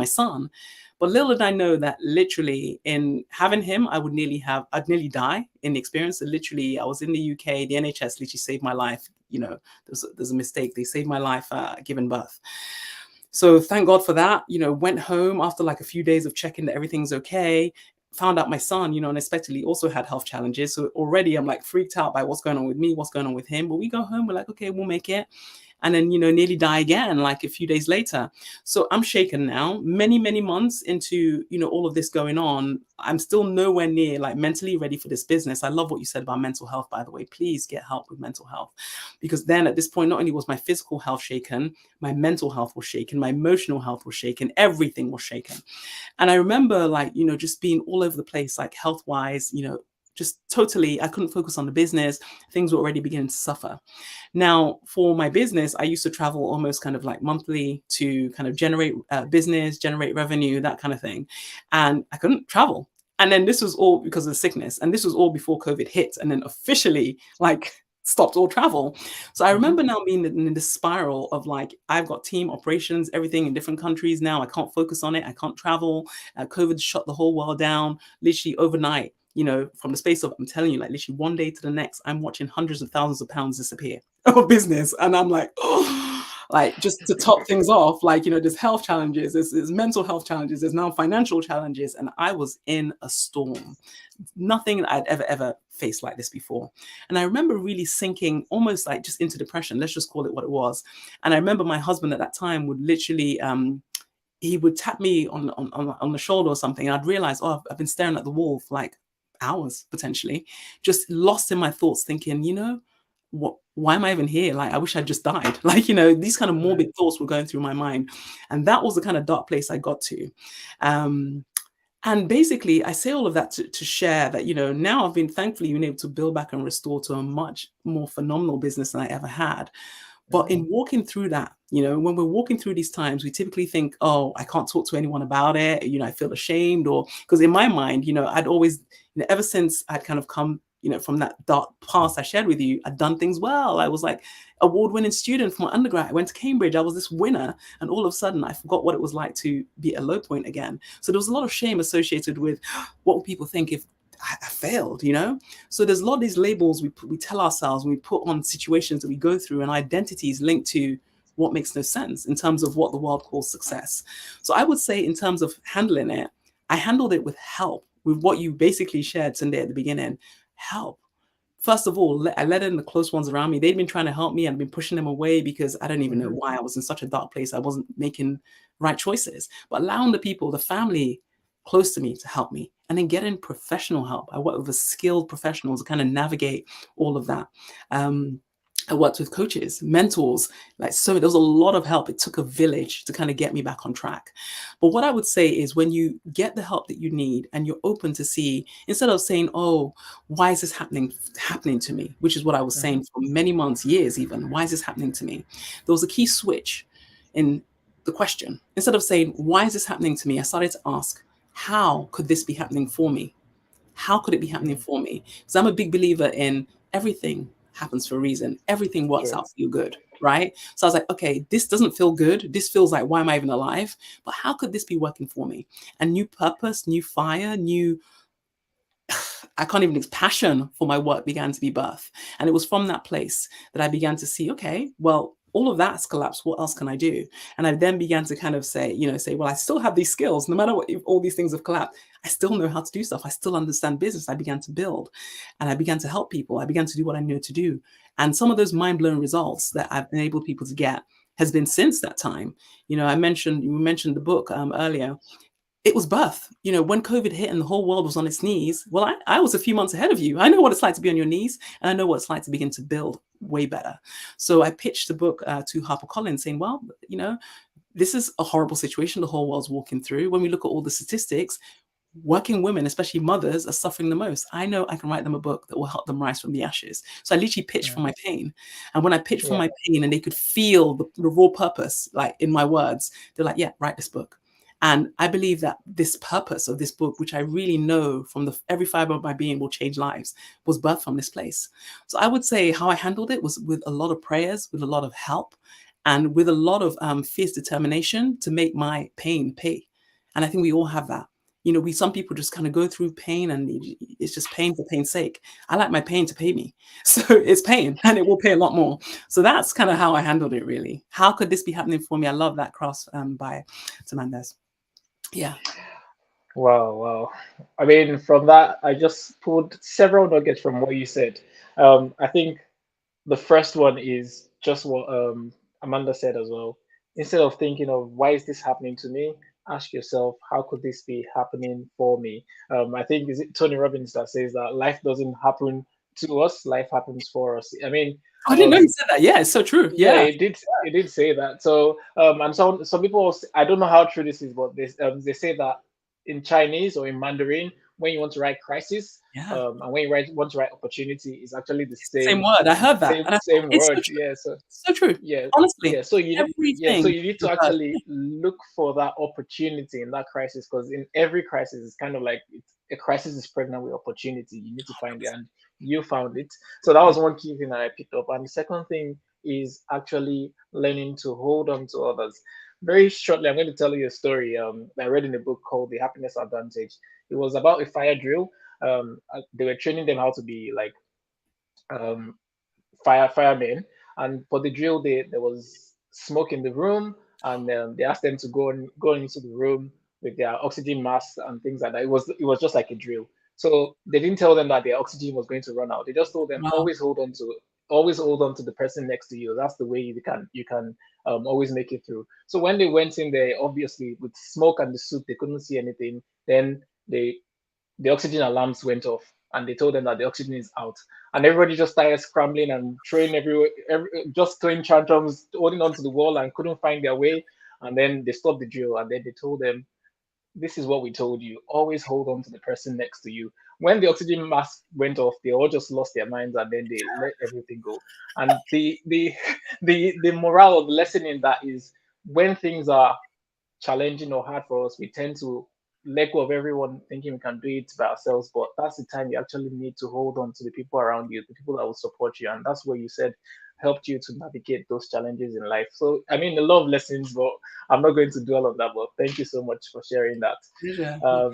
son. But little did I know that literally in having him, I'd nearly die in the experience. So literally, I was in the UK, the NHS literally saved my life. There's a mistake. They saved my life giving birth. So thank God for that. Went home after like a few days of checking that everything's okay. Found out my son, unexpectedly also had health challenges. So already I'm like freaked out by what's going on with me, what's going on with him. But we go home, we're like, okay, we'll make it. And then, nearly die again, like a few days later. So I'm shaken now, many, many months into, all of this going on. I'm still nowhere near like mentally ready for this business. I love what you said about mental health, by the way. Please get help with mental health. Because then at this point, not only was my physical health shaken, my mental health was shaken, my emotional health was shaken, everything was shaken. And I remember just being all over the place, like health-wise, just totally, I couldn't focus on the business. Things were already beginning to suffer. Now, for my business, I used to travel almost kind of like monthly to kind of generate business, generate revenue, that kind of thing. And I couldn't travel. And then this was all because of sickness. And this was all before COVID hit. And then officially, like, stopped all travel. So I remember now being in this spiral of like, I've got team operations, everything in different countries now. I can't focus on it. I can't travel. COVID shut the whole world down literally overnight. From the space of, I'm telling you, like literally one day to the next, I'm watching hundreds of thousands of pounds disappear of business. And I'm like, oh, like just to top things off, like, there's health challenges, there's mental health challenges, there's now financial challenges. And I was in a storm. Nothing I'd ever faced like this before. And I remember really sinking almost like just into depression. Let's just call it what it was. And I remember my husband at that time would literally, he would tap me on the shoulder or something. And I'd realize, oh, I've been staring at the wall for like hours, potentially, just lost in my thoughts, thinking, why am I even here? Like, I wish I'd just died. Like, these kind of morbid thoughts were going through my mind. And that was the kind of dark place I got to. And basically, I say all of that to share that, now I've been thankfully been able to build back and restore to a much more phenomenal business than I ever had. But in walking through that, when we're walking through these times, we typically think, oh, I can't talk to anyone about it. I feel ashamed, or because in my mind, I'd always, ever since I'd kind of come, from that dark past I shared with you, I'd done things well. I was like award-winning student from undergrad. I went to Cambridge. I was this winner. And all of a sudden I forgot what it was like to be at a low point again. So there was a lot of shame associated with what will people think if I failed, you know? So there's a lot of these labels we tell ourselves, and we put on situations that we go through, and identities linked to what makes no sense in terms of what the world calls success. So I would say, in terms of handling it, I handled it with help, with what you basically shared, Sunday, at the beginning. Help. First of all, I let in the close ones around me. They'd been trying to help me, and I've been pushing them away because I don't even know why. I was in such a dark place. I wasn't making right choices. But allowing the people, the family close to me, to help me, and then getting professional help. I work with skilled professionals to kind of navigate all of that. I worked with coaches, mentors, like, so there was a lot of help. It took a village to kind of get me back on track. But what I would say is, when you get the help that you need and you're open to see, instead of saying, oh, why is this happening to me? Which is what I was saying for many months, years even. Why is this happening to me? There was a key switch in the question. Instead of saying, why is this happening to me? I started to ask, how could this be happening for me? How could it be happening for me? Because I'm a big believer in everything happens for a reason. Everything works True. out for your good, right? So I was like, okay, this doesn't feel good. This feels like, why am I even alive? But how could this be working for me? And new purpose, new fire, new, I can't even, passion for my work began to be birthed. And it was from that place that I began to see, okay, well, all of that's collapsed. What else can I do? And I then began to kind of say, well, I still have these skills. No matter what, if all these things have collapsed, I still know how to do stuff. I still understand business. I began to build, and I began to help people. I began to do what I knew to do. And some of those mind-blowing results that I've enabled people to get has been since that time. You mentioned the book earlier. It was birth. When COVID hit and the whole world was on its knees, well, I was a few months ahead of you. I know what it's like to be on your knees, and I know what it's like to begin to build way better. So I pitched the book to HarperCollins, saying, well, this is a horrible situation the whole world's walking through. When we look at all the statistics, working women, especially mothers, are suffering the most. I know I can write them a book that will help them rise from the ashes. So I literally pitched from my pain. And when I pitched from my pain and they could feel the raw purpose, like in my words, they're like, yeah, write this book. And I believe that this purpose of this book, which I really know from every fiber of my being will change lives, was birthed from this place. So I would say how I handled it was with a lot of prayers, with a lot of help, and with a lot of fierce determination to make my pain pay. And I think we all have that. Some people just kind of go through pain, and it's just pain for pain's sake. I like my pain to pay me. So it's pain, and it will pay a lot more. So that's kind of how I handled it, really. How could this be happening for me? I love that cross by Tamandes. Yeah. Wow. I mean, from that, I just pulled several nuggets from what you said. I think the first one is just what Amanda said as well. Instead of thinking of why is this happening to me, ask yourself, how could this be happening for me? I think, is it Tony Robbins that says that life doesn't happen to us, life happens for us. I mean, I didn't know you said that. Yeah, it's so true. yeah, Yeah. it did say that. So and some people also, I don't know how true this is, but they say that in Chinese or in Mandarin, when you want to write crisis, Yeah. and when want to write opportunity, is actually the Same word. I heard that. same And I thought, same it's so word. true. Yeah. So So true. yeah, Honestly, yeah. So everything you need to is birth. actually look for that opportunity in that crisis, because in every crisis, it's kind of like a crisis is pregnant with opportunity. You need to find it, and you found it. So that Yeah. was one key thing that I picked up. And the second thing is actually learning to hold on to others. Very shortly, I'm going to tell you a story I read in a book called The Happiness Advantage. It was about a fire drill. They were training them how to be like um, firemen, and for the drill, there was smoke in the room, and they asked them to go into the room with their oxygen masks and things like that. It was just like a drill. So they didn't tell them that their oxygen was going to run out. They just told them Wow. always hold on to the person next to you. That's the way you can always make it through. So when they went in there, obviously with smoke and the suit, they couldn't see anything. Then the oxygen alarms went off, and they told them that the oxygen is out, and everybody just started scrambling and throwing just throwing tantrums, holding onto the wall, and couldn't find their way. And then they stopped the drill, and then they told them, this is what we told you, always hold on to the person next to you. When the oxygen mask went off, they all just lost their minds, and then they let everything go. And the moral of the lesson in that is, when things are challenging or hard for us, we tend to let go of everyone thinking we can do it by ourselves. But that's the time you actually need to hold on to the people around you, the people that will support you. And that's where you said helped you to navigate those challenges in life. So, I mean, a lot of lessons, but I'm not going to do all of that. But thank you so much for sharing that. Pleasure. Um,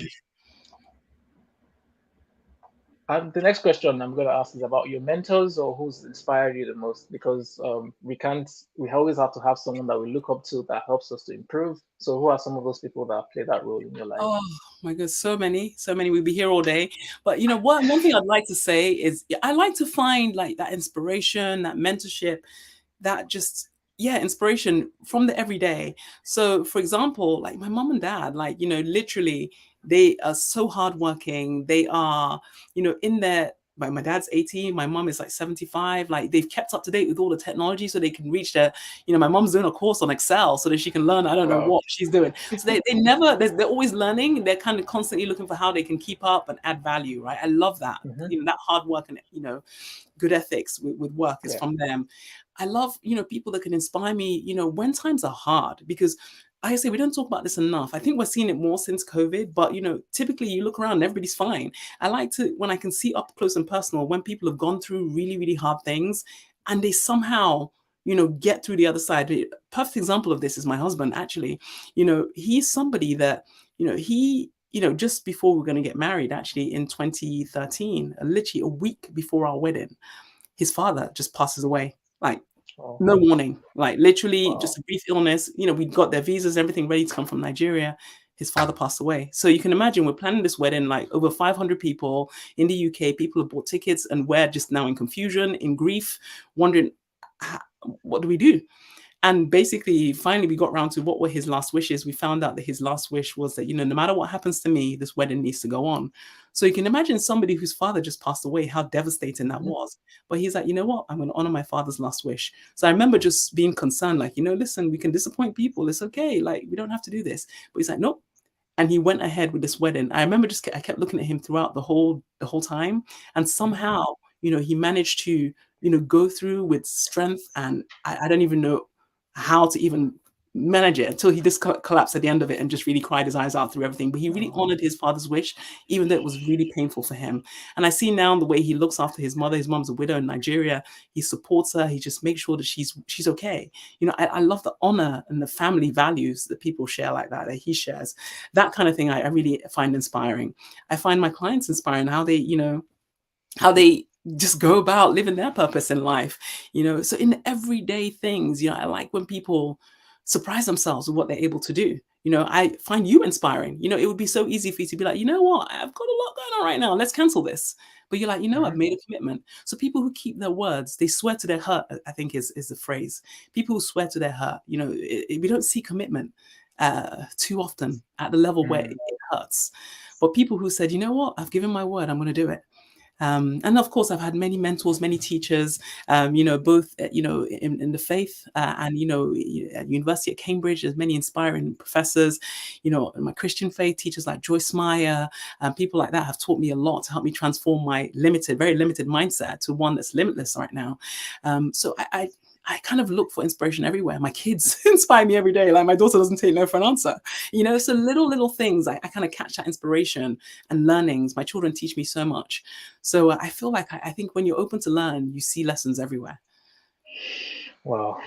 The next question I'm going to ask is about your mentors or who's inspired you the most, because we always have to have someone that we look up to that helps us to improve. So, who are some of those people that play that role in your life? Oh my God, so many, so many. We'd be here all day. But you know what? One thing I'd like to say is I like to find like that inspiration, that mentorship, that just inspiration from the everyday. So for example, like my mom and dad, like literally they are so hardworking. They are in their my dad's 80, my mom is like 75. Like they've kept up to date with all the technology so they can reach their my mom's doing a course on Excel so that she can learn, I don't know Wow. what she's doing. So they never they're always learning. They're kind of constantly looking for how they can keep up and add value, right? I love that. Hmm. That hard work and good ethics with work is Yeah. from them. I love, people that can inspire me, when times are hard, because like I say, we don't talk about this enough. I think we're seeing it more since COVID, but typically you look around and everybody's fine. I like to, when I can see up close and personal, when people have gone through really, really hard things and they somehow, get through the other side. A perfect example of this is my husband, actually. He's somebody that, just before we are going to get married, actually in 2013, literally a week before our wedding, his father just passes away. Like Oh, no warning, like literally just wow. a brief illness. We got their visas, everything ready to come from Nigeria. His father passed away. So you can imagine we're planning this wedding, like over 500 people in the UK. People have bought tickets and we're just now in confusion, in grief, wondering, what do we do? And basically, finally, we got around to what were his last wishes. We found out that his last wish was that, no matter what happens to me, this wedding needs to go on. So you can imagine somebody whose father just passed away, how devastating that Hmm. was. But he's like, you know what? I'm going to honor my father's last wish. So I remember just being concerned, like, listen, we can disappoint people. It's okay. Like, we don't have to do this. But he's like, nope. And he went ahead with this wedding. I remember I kept looking at him throughout the whole time, and Hmm. somehow, he managed to, go through with strength, and I don't even know how to even manage it until he just collapsed at the end of it and just really cried his eyes out through everything. But he really Oh. honored his father's wish, even though it was really painful for him. And I see now the way he looks after his mother. His mom's a widow in Nigeria. He supports her. He just makes sure that she's okay. I love the honor and the family values that people share like that he shares. That kind of thing I really find inspiring. I find my clients inspiring, how they just go about living their purpose in life. So in the everyday things, I like when people surprise themselves with what they're able to do. I find you inspiring. It would be so easy for you to be like, you know what, I've got a lot going on right now, let's cancel this. But you're like, I've Hmm. made a commitment. So people who keep their words, they swear to their hurt, I think is the phrase. People who swear to their hurt, we don't see commitment too often at the level where Hmm. it hurts. But people who said, you know what, I've given my word, I'm going to do it. And of course, I've had many mentors, many teachers, both, in the faith and, at University at Cambridge, there's many inspiring professors, in my Christian faith, teachers like Joyce Meyer, and people like that have taught me a lot to help me transform my very limited mindset to one that's limitless right now. So I kind of look for inspiration everywhere. My kids inspire me every day. Like my daughter doesn't take no for an answer. So little things, I kind of catch that inspiration and learnings. My children teach me so much. So I feel like I think when you're open to learn, you see lessons everywhere. Wow.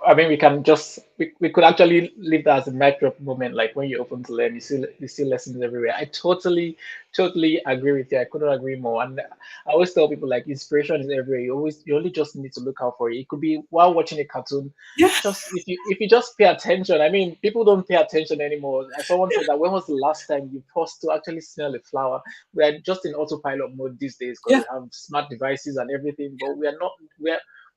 I mean, we could actually leave that as a mic drop moment. Like when you open to learn, you see lessons everywhere. I totally agree with you. I couldn't agree more. And I always tell people like inspiration is everywhere. You only just need to look out for it. It could be while watching a cartoon. Yeah, Just if you just pay attention. I mean, people don't pay attention anymore. Someone said that when was the last time you paused to actually smell a flower? We are just in autopilot mode these days because yeah, we have smart devices and everything, but we are not.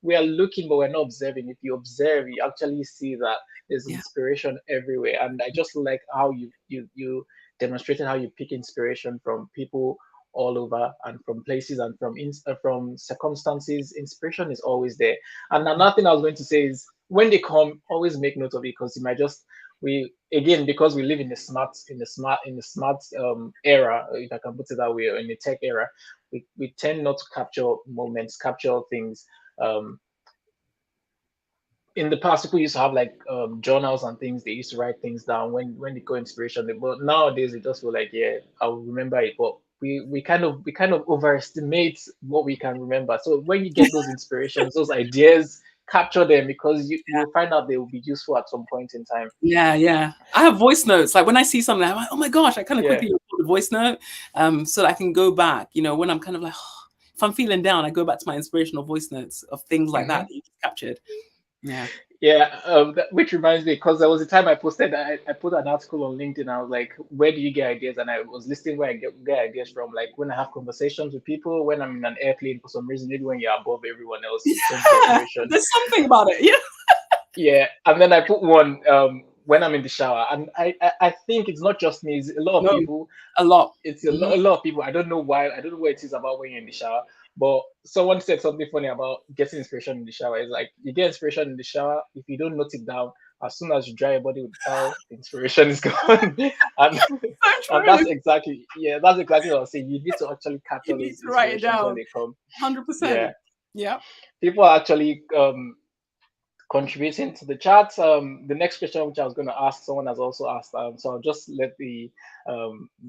We are looking, but we're not observing. If you observe, you actually see that there's yeah, inspiration everywhere. And I just like how you demonstrated how you pick inspiration from people all over and from places and from circumstances. Inspiration is always there. And yeah, another thing I was going to say is when they come, always make note of it because you might just we again because we live in the smart era, if I can put it that way, or in the tech era, we tend not to capture moments, capture things. um, in the past, people used to have like journals and things. They used to write things down when they got inspiration. But nowadays, they just feel like, yeah, I'll remember it. But we kind of overestimate what we can remember. So when you get those inspirations, those ideas, capture them because you'll find out they will be useful at some point in time. yeah, yeah. I have voice notes. Like when I see something, I'm like, oh my gosh, I kind of Yeah. quickly record the voice note, so that I can go back, when I'm kind of like, if I'm feeling down, I go back to my inspirational voice notes of things like that Hmm. that you just captured. Yeah. Yeah, which reminds me, because there was a time I posted, I put an article on LinkedIn. I was like, "Where do you get ideas?" And I was listing where I get ideas from. Like when I have conversations with people, when I'm in an airplane for some reason, maybe when you're above everyone else, you tend to get Yeah. inspiration. There's something about it. Yeah. Yeah, and then I put one when I'm in the shower, and I think it's not just me; it's a lot of No, people. a lot. It's Hmm. a lot of people. I don't know why. I don't know what it is about when you're in the shower. But someone said something funny about getting inspiration in the shower. It's like you get inspiration in the shower if you don't note it down. As soon as you dry your body with the towel, the inspiration is gone. and So and true. that's exactly what I was saying. You need to actually You capture need those to write it inspirations when down. they come. Yeah, 100%. Yeah. people are actually contributing to the chat. The next question which I was going to ask, someone has also asked. So I'll just let the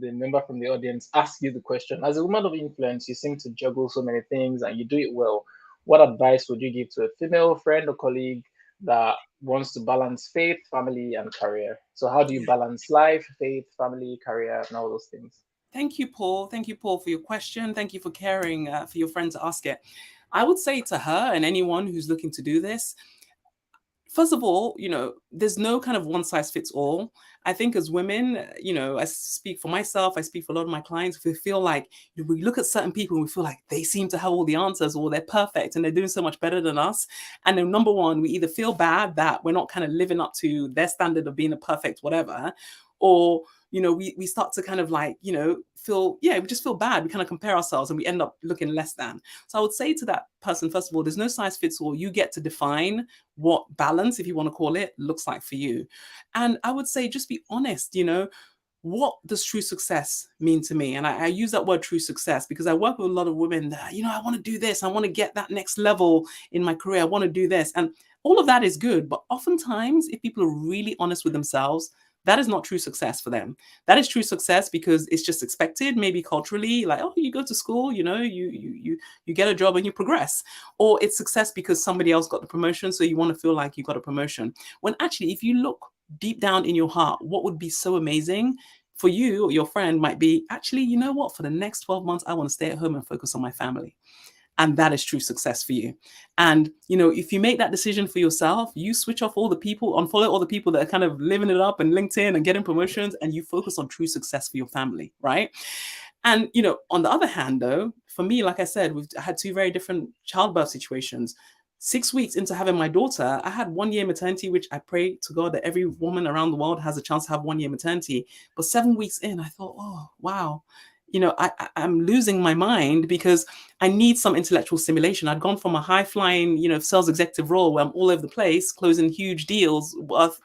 member from the audience ask you the question. As a woman of influence, you seem to juggle so many things and you do it well. What advice would you give to a female friend or colleague that wants to balance faith, family, and career? So how do you balance life, faith, family, career, and all those things? Thank you, Paul. Thank you, Paul, for your question. Thank you for caring for your friend to ask it. I would say to her and anyone who's looking to do this, first of all, there's no kind of one size fits all. I think as women, I speak for myself, I speak for a lot of my clients, we feel like we look at certain people and we feel like they seem to have all the answers or they're perfect and they're doing so much better than us. And then number one, we either feel bad that we're not kind of living up to their standard of being a perfect whatever, or we start to kind of like, feel, yeah, we just feel bad. We kind of compare ourselves and we end up looking less than. So I would say to that person, first of all, there's no size fits all. You get to define what balance, if you want to call it, looks like for you. And I would say just be honest, what does true success mean to me? And I use that word true success because I work with a lot of women that, I want to do this. I want to get that next level in my career. I want to do this. And all of that is good. But oftentimes, if people are really honest with themselves, that is not true success for them. That is true success because it's just expected, maybe culturally, like, oh, you go to school, you get a job and you progress. Or it's success because somebody else got the promotion, so you want to feel like you got a promotion. When actually, if you look deep down in your heart, what would be so amazing for you or your friend might be, actually, you know what, for the next 12 months, I want to stay at home and focus on my family. And that is true success for you. And if you make that decision for yourself, you switch off all the people, unfollow all the people that are kind of living it up and LinkedIn and getting promotions, and you focus on true success for your family, right? And on the other hand, though, for me, like I said, we've had two very different childbirth situations. 6 weeks into having my daughter, I had 1 year maternity, which I pray to God that every woman around the world has a chance to have 1 year maternity. But 7 weeks in, I thought, oh, wow. I'm losing my mind because I need some intellectual stimulation. I'd gone from a high flying, sales executive role where I'm all over the place, closing huge deals worth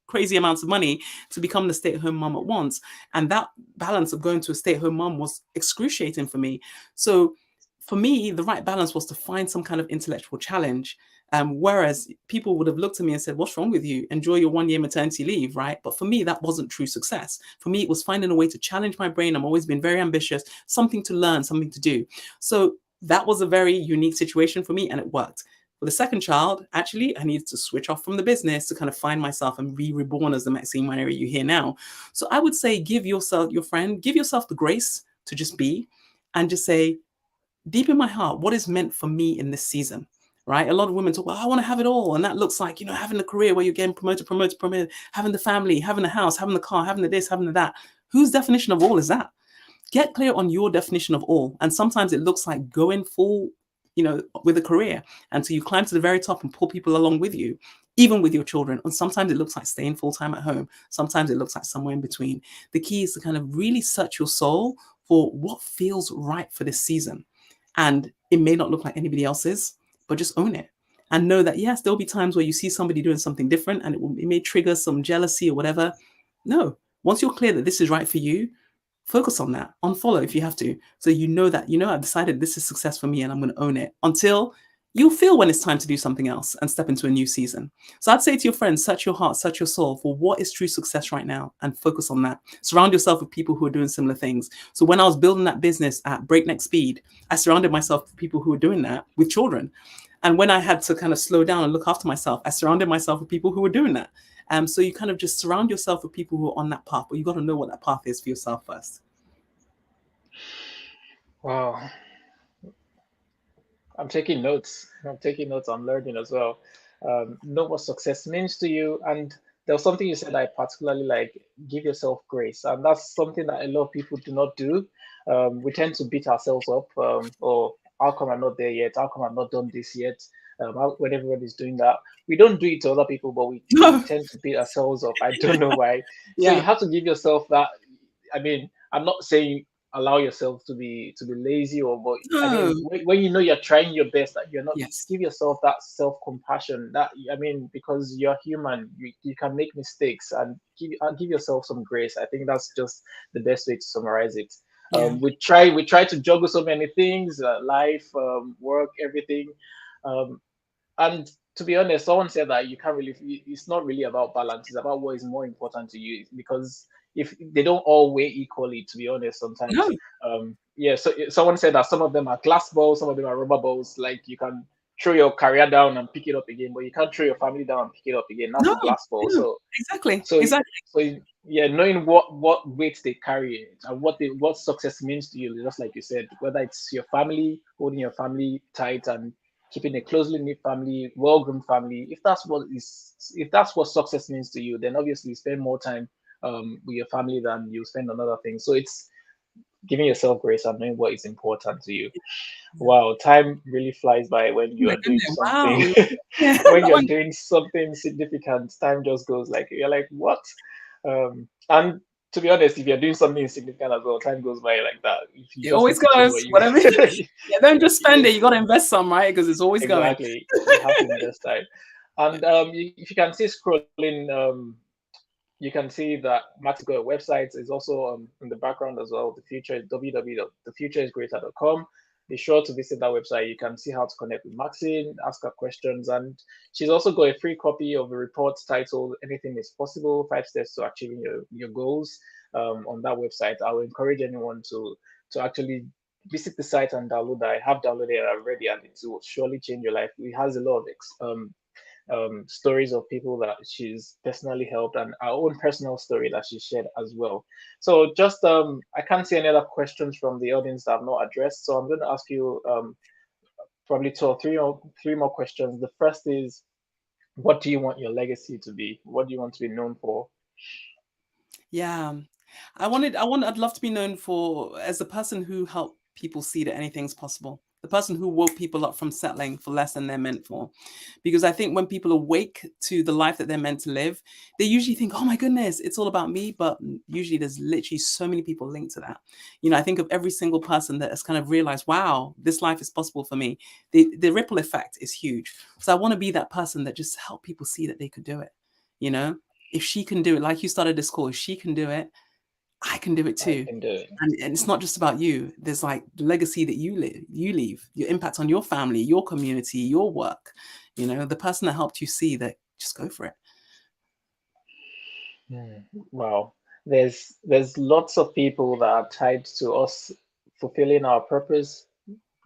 crazy amounts of money, to become the stay-at-home mom at once. And that balance of going to a stay-at-home mom was excruciating for me. So for me, the right balance was to find some kind of intellectual challenge. Whereas people would have looked at me and said, what's wrong with you? Enjoy your 1 year maternity leave, right? But for me, that wasn't true success. For me, it was finding a way to challenge my brain. I've always been very ambitious, something to learn, something to do. So that was a very unique situation for me, and it worked. For the second child, actually, I needed to switch off from the business to kind of find myself and be reborn as the Maxine Nwaneri you hear now. So I would say give yourself, your friend, give yourself the grace to just be, and just say, deep in my heart, what is meant for me in this season? Right? A lot of women talk, well, I want to have it all. And that looks like, having a career where you're getting promoted, having the family, having the house, having the car, having the this, having the that. Whose definition of all is that? Get clear on your definition of all. And sometimes it looks like going full, with a career until you climb to the very top and pull people along with you, even with your children. And sometimes it looks like staying full time at home. Sometimes it looks like somewhere in between. The key is to kind of really search your soul for what feels right for this season. And it may not look like anybody else's, but just own it. And know that, yes, there'll be times where you see somebody doing something different and it may trigger some jealousy or whatever. No, once you're clear that this is right for you, focus on that, unfollow if you have to. So that, I've decided this is success for me and I'm going to own it until you'll feel when it's time to do something else and step into a new season. So I'd say to your friends, search your heart, search your soul for what is true success right now and focus on that. Surround yourself with people who are doing similar things. So when I was building that business at breakneck speed, I surrounded myself with people who were doing that with children. And when I had to kind of slow down and look after myself, I surrounded myself with people who were doing that. So you kind of just surround yourself with people who are on that path, but you got to know what that path is for yourself first. Wow, I'm taking notes. I'm taking notes. I'm learning as well. Know what success means to you. And there was something you said I particularly like, give yourself grace. And that's something that a lot of people do not do. We tend to beat ourselves up. Or how come I'm not there yet? How come I've not done this yet? When everybody's doing that, we don't do it to other people, but we No. tend to beat ourselves up. I don't know why. So you Yeah. have to give yourself that. I mean, I'm not saying allow yourself to be lazy, or, but I No. mean, when you know you're trying your best, that you're not, Yes. give yourself that self compassion. That, I mean, because you're human, you can make mistakes, and give yourself some grace. I think that's just the best way to summarize it. Yeah. We try to juggle so many things, life, work, everything. Um, and to be honest, someone said that you can't really, it's not really about balance, it's about what is more important to you, because if they don't all weigh equally, to be honest, No. sometimes. Yeah, so someone said that some of them are glass balls, some of them are rubber balls. Like, you can throw your career down and pick it up again, but you can't throw your family down and pick it up again. That's No. a glass ball. No. So Exactly. so Exactly. yeah, knowing what weight they carry, and what success means to you, just like you said, whether it's your family, holding your family tight and keeping a closely knit family, well-groomed family. If that's what success means to you, then obviously you spend more time with your family than you spend on other things. So it's giving yourself grace and knowing what is important to you. Yeah. Wow, time really flies by when Oh you my are doing goodness. Wow. something. Yeah. When Oh you're my- doing something significant, time just goes, like, you're like, what? And to be honest, if you're doing something significant as well, time goes by like that. If you it just need always to choose goes. what you Whatever. Yeah, don't just spend it. yes, You got to invest some, right? Because it's always going. exactly. You have to invest time. And if you can see scrolling, you can see that Matt's got a website. Is also in the background as well. The future is www.thefutureisgreater.com. Be sure to visit that website. You can see how to connect with Maxine, ask her questions, and she's also got a free copy of a report titled "Anything is Possible: 5 Steps to Achieving Your Goals." On that website, I will encourage anyone to actually visit the site and download that. I have downloaded it already, and it will surely change your life. It has a lot of stories of people that she's personally helped, and our own personal story that she shared as well. So just I can't see any other questions from the audience that I've not addressed. So I'm going to ask you probably two or three more questions. The first is, what do you want your legacy to be? What do you want to be known for? Yeah. I'd love to be known for as the person who helped people see that anything's possible. The person who woke people up from settling for less than they're meant for. Because I think when people awake to the life that they're meant to live, they usually think, oh my goodness, it's all about me. But usually there's literally so many people linked to that. I think of every single person that has kind of realized, wow, this life is possible for me. The ripple effect is huge. So I want to be that person that just help people see that they could do it. You know, if she can do it, like you started this call, if she can do it, I can do it I too. can do it. And it's not just about you. There's like the legacy that you leave, your impact on your family, your community, your work. The person that helped you see that, just go for it. Wow. There's lots of people that are tied to us fulfilling our purpose,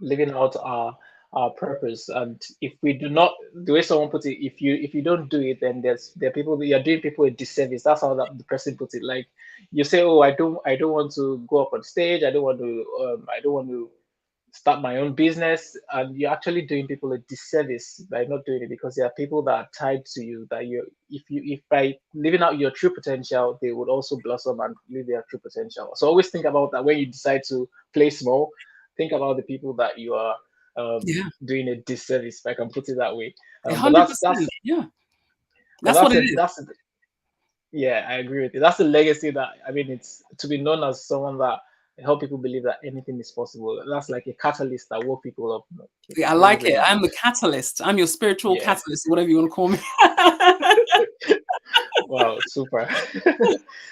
living out our purpose. And if we do not, the way someone put it, if you don't do it, then there are people that you're doing people a disservice. That's how the person puts it. Like, you say, oh, I don't want to go up on stage, I don't want to start my own business, and you're actually doing people a disservice by not doing it, because there are people that are tied to you, that if by living out your true potential, they would also blossom and live their true potential. So always think about that when you decide to play small. Think about the people that you are Yeah, doing a disservice, if I can put it that way. But that's 100%. Yeah, but that's what that's it a is. that's a, yeah, I agree with you. That's the legacy that, I mean, it's to be known as someone that help people believe that anything is possible. That's like a catalyst that woke people up. Yeah, I Really, like it. really I'm good. the catalyst. I'm your spiritual Yeah. catalyst, whatever you want to call me. Wow, super.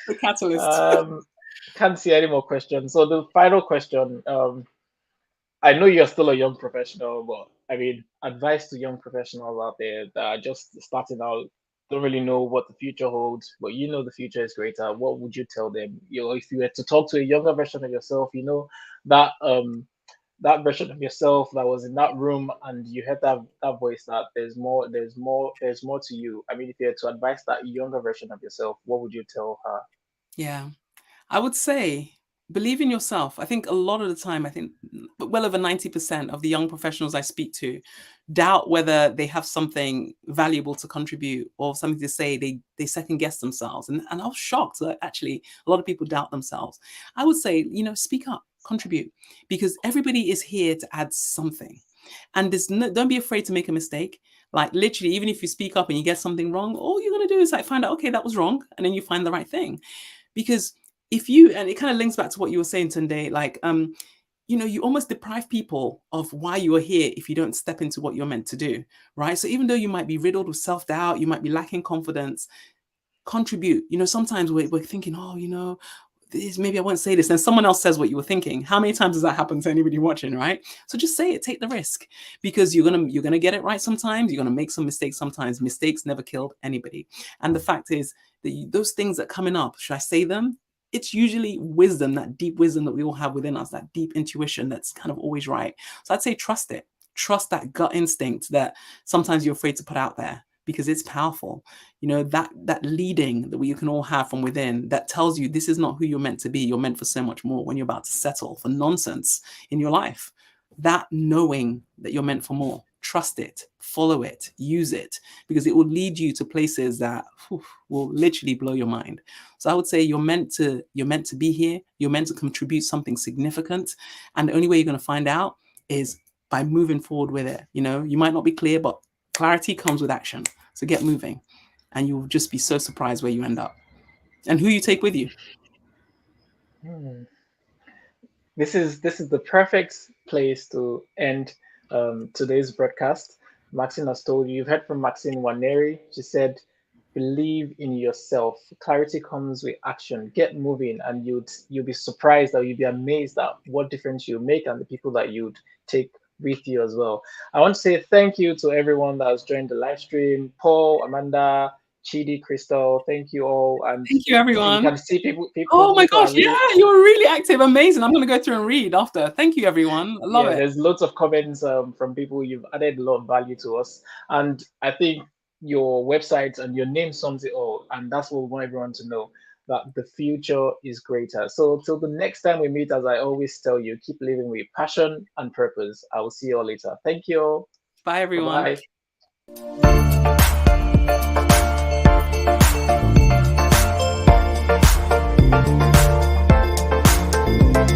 The catalyst. um, can't see any more questions. So the final question, I know you're still a young professional, but I mean, advice to young professionals out there that are just starting out, don't really know what the future holds, but you know the future is greater. What would you tell them? If you were to talk to a younger version of yourself, that version of yourself that was in that room, and you heard that voice that there's more to you. I mean, if you had to advise that younger version of yourself, what would you tell her? Yeah. I would say believe in yourself. I think a lot of the time, I think well over 90% of the young professionals I speak to doubt whether they have something valuable to contribute or something to say. They second guess themselves. And I was shocked that actually a lot of people doubt themselves. I would say, speak up, contribute, because everybody is here to add something. And don't be afraid to make a mistake. Like literally, even if you speak up and you get something wrong, all you're going to do is like find out, okay, that was wrong. And then you find the right thing. Because and it kind of links back to what you were saying today, like, you almost deprive people of why you are here if you don't step into what you're meant to do, right? So even though you might be riddled with self-doubt, you might be lacking confidence, contribute. Sometimes we're thinking, oh, maybe I won't say this, and someone else says what you were thinking. How many times does that happen to anybody watching, right? So just say it, take the risk, because you're gonna get it right sometimes. You're gonna make some mistakes sometimes. Mistakes never killed anybody. And the fact is that those things that are coming up, should I say them? It's usually wisdom, that deep wisdom that we all have within us, that deep intuition that's kind of always right. So I'd say trust it. Trust that gut instinct that sometimes you're afraid to put out there, because it's powerful. That leading that we can all have from within, that tells you this is not who you're meant to be. You're meant for so much more when you're about to settle for nonsense in your life. That knowing that you're meant for more, trust it, follow it, use it, because it will lead you to places that will literally blow your mind. So I would say you're meant to be here. You're meant to contribute something significant. And the only way you're going to find out is by moving forward with it. You might not be clear, but clarity comes with action. So get moving, and you'll just be so surprised where you end up and who you take with you. This is the perfect place to end today's broadcast. Maxine has told you. You've heard from Maxine Nwaneri. She said, "Believe in yourself. Clarity comes with action. Get moving, and you'll be surprised, or you'll be amazed at what difference you make and the people that you'd take with you as well." I want to say thank you to everyone that has joined the live stream. Paul, Amanda, Chidi, Crystal, thank you all. And Thank you, you everyone. can see people Oh my people gosh, are yeah, really, you were really active. Amazing. I'm going to go through and read after. Thank you, everyone. I love yeah, it. there's lots of comments from people. You've added a lot of value to us, and I think your website and your name sums it all, and that's what we want everyone to know, that the future is greater. So till the next time we meet, as I always tell you, keep living with passion and purpose. I will see you all later. Thank you. Bye, Bye everyone. bye.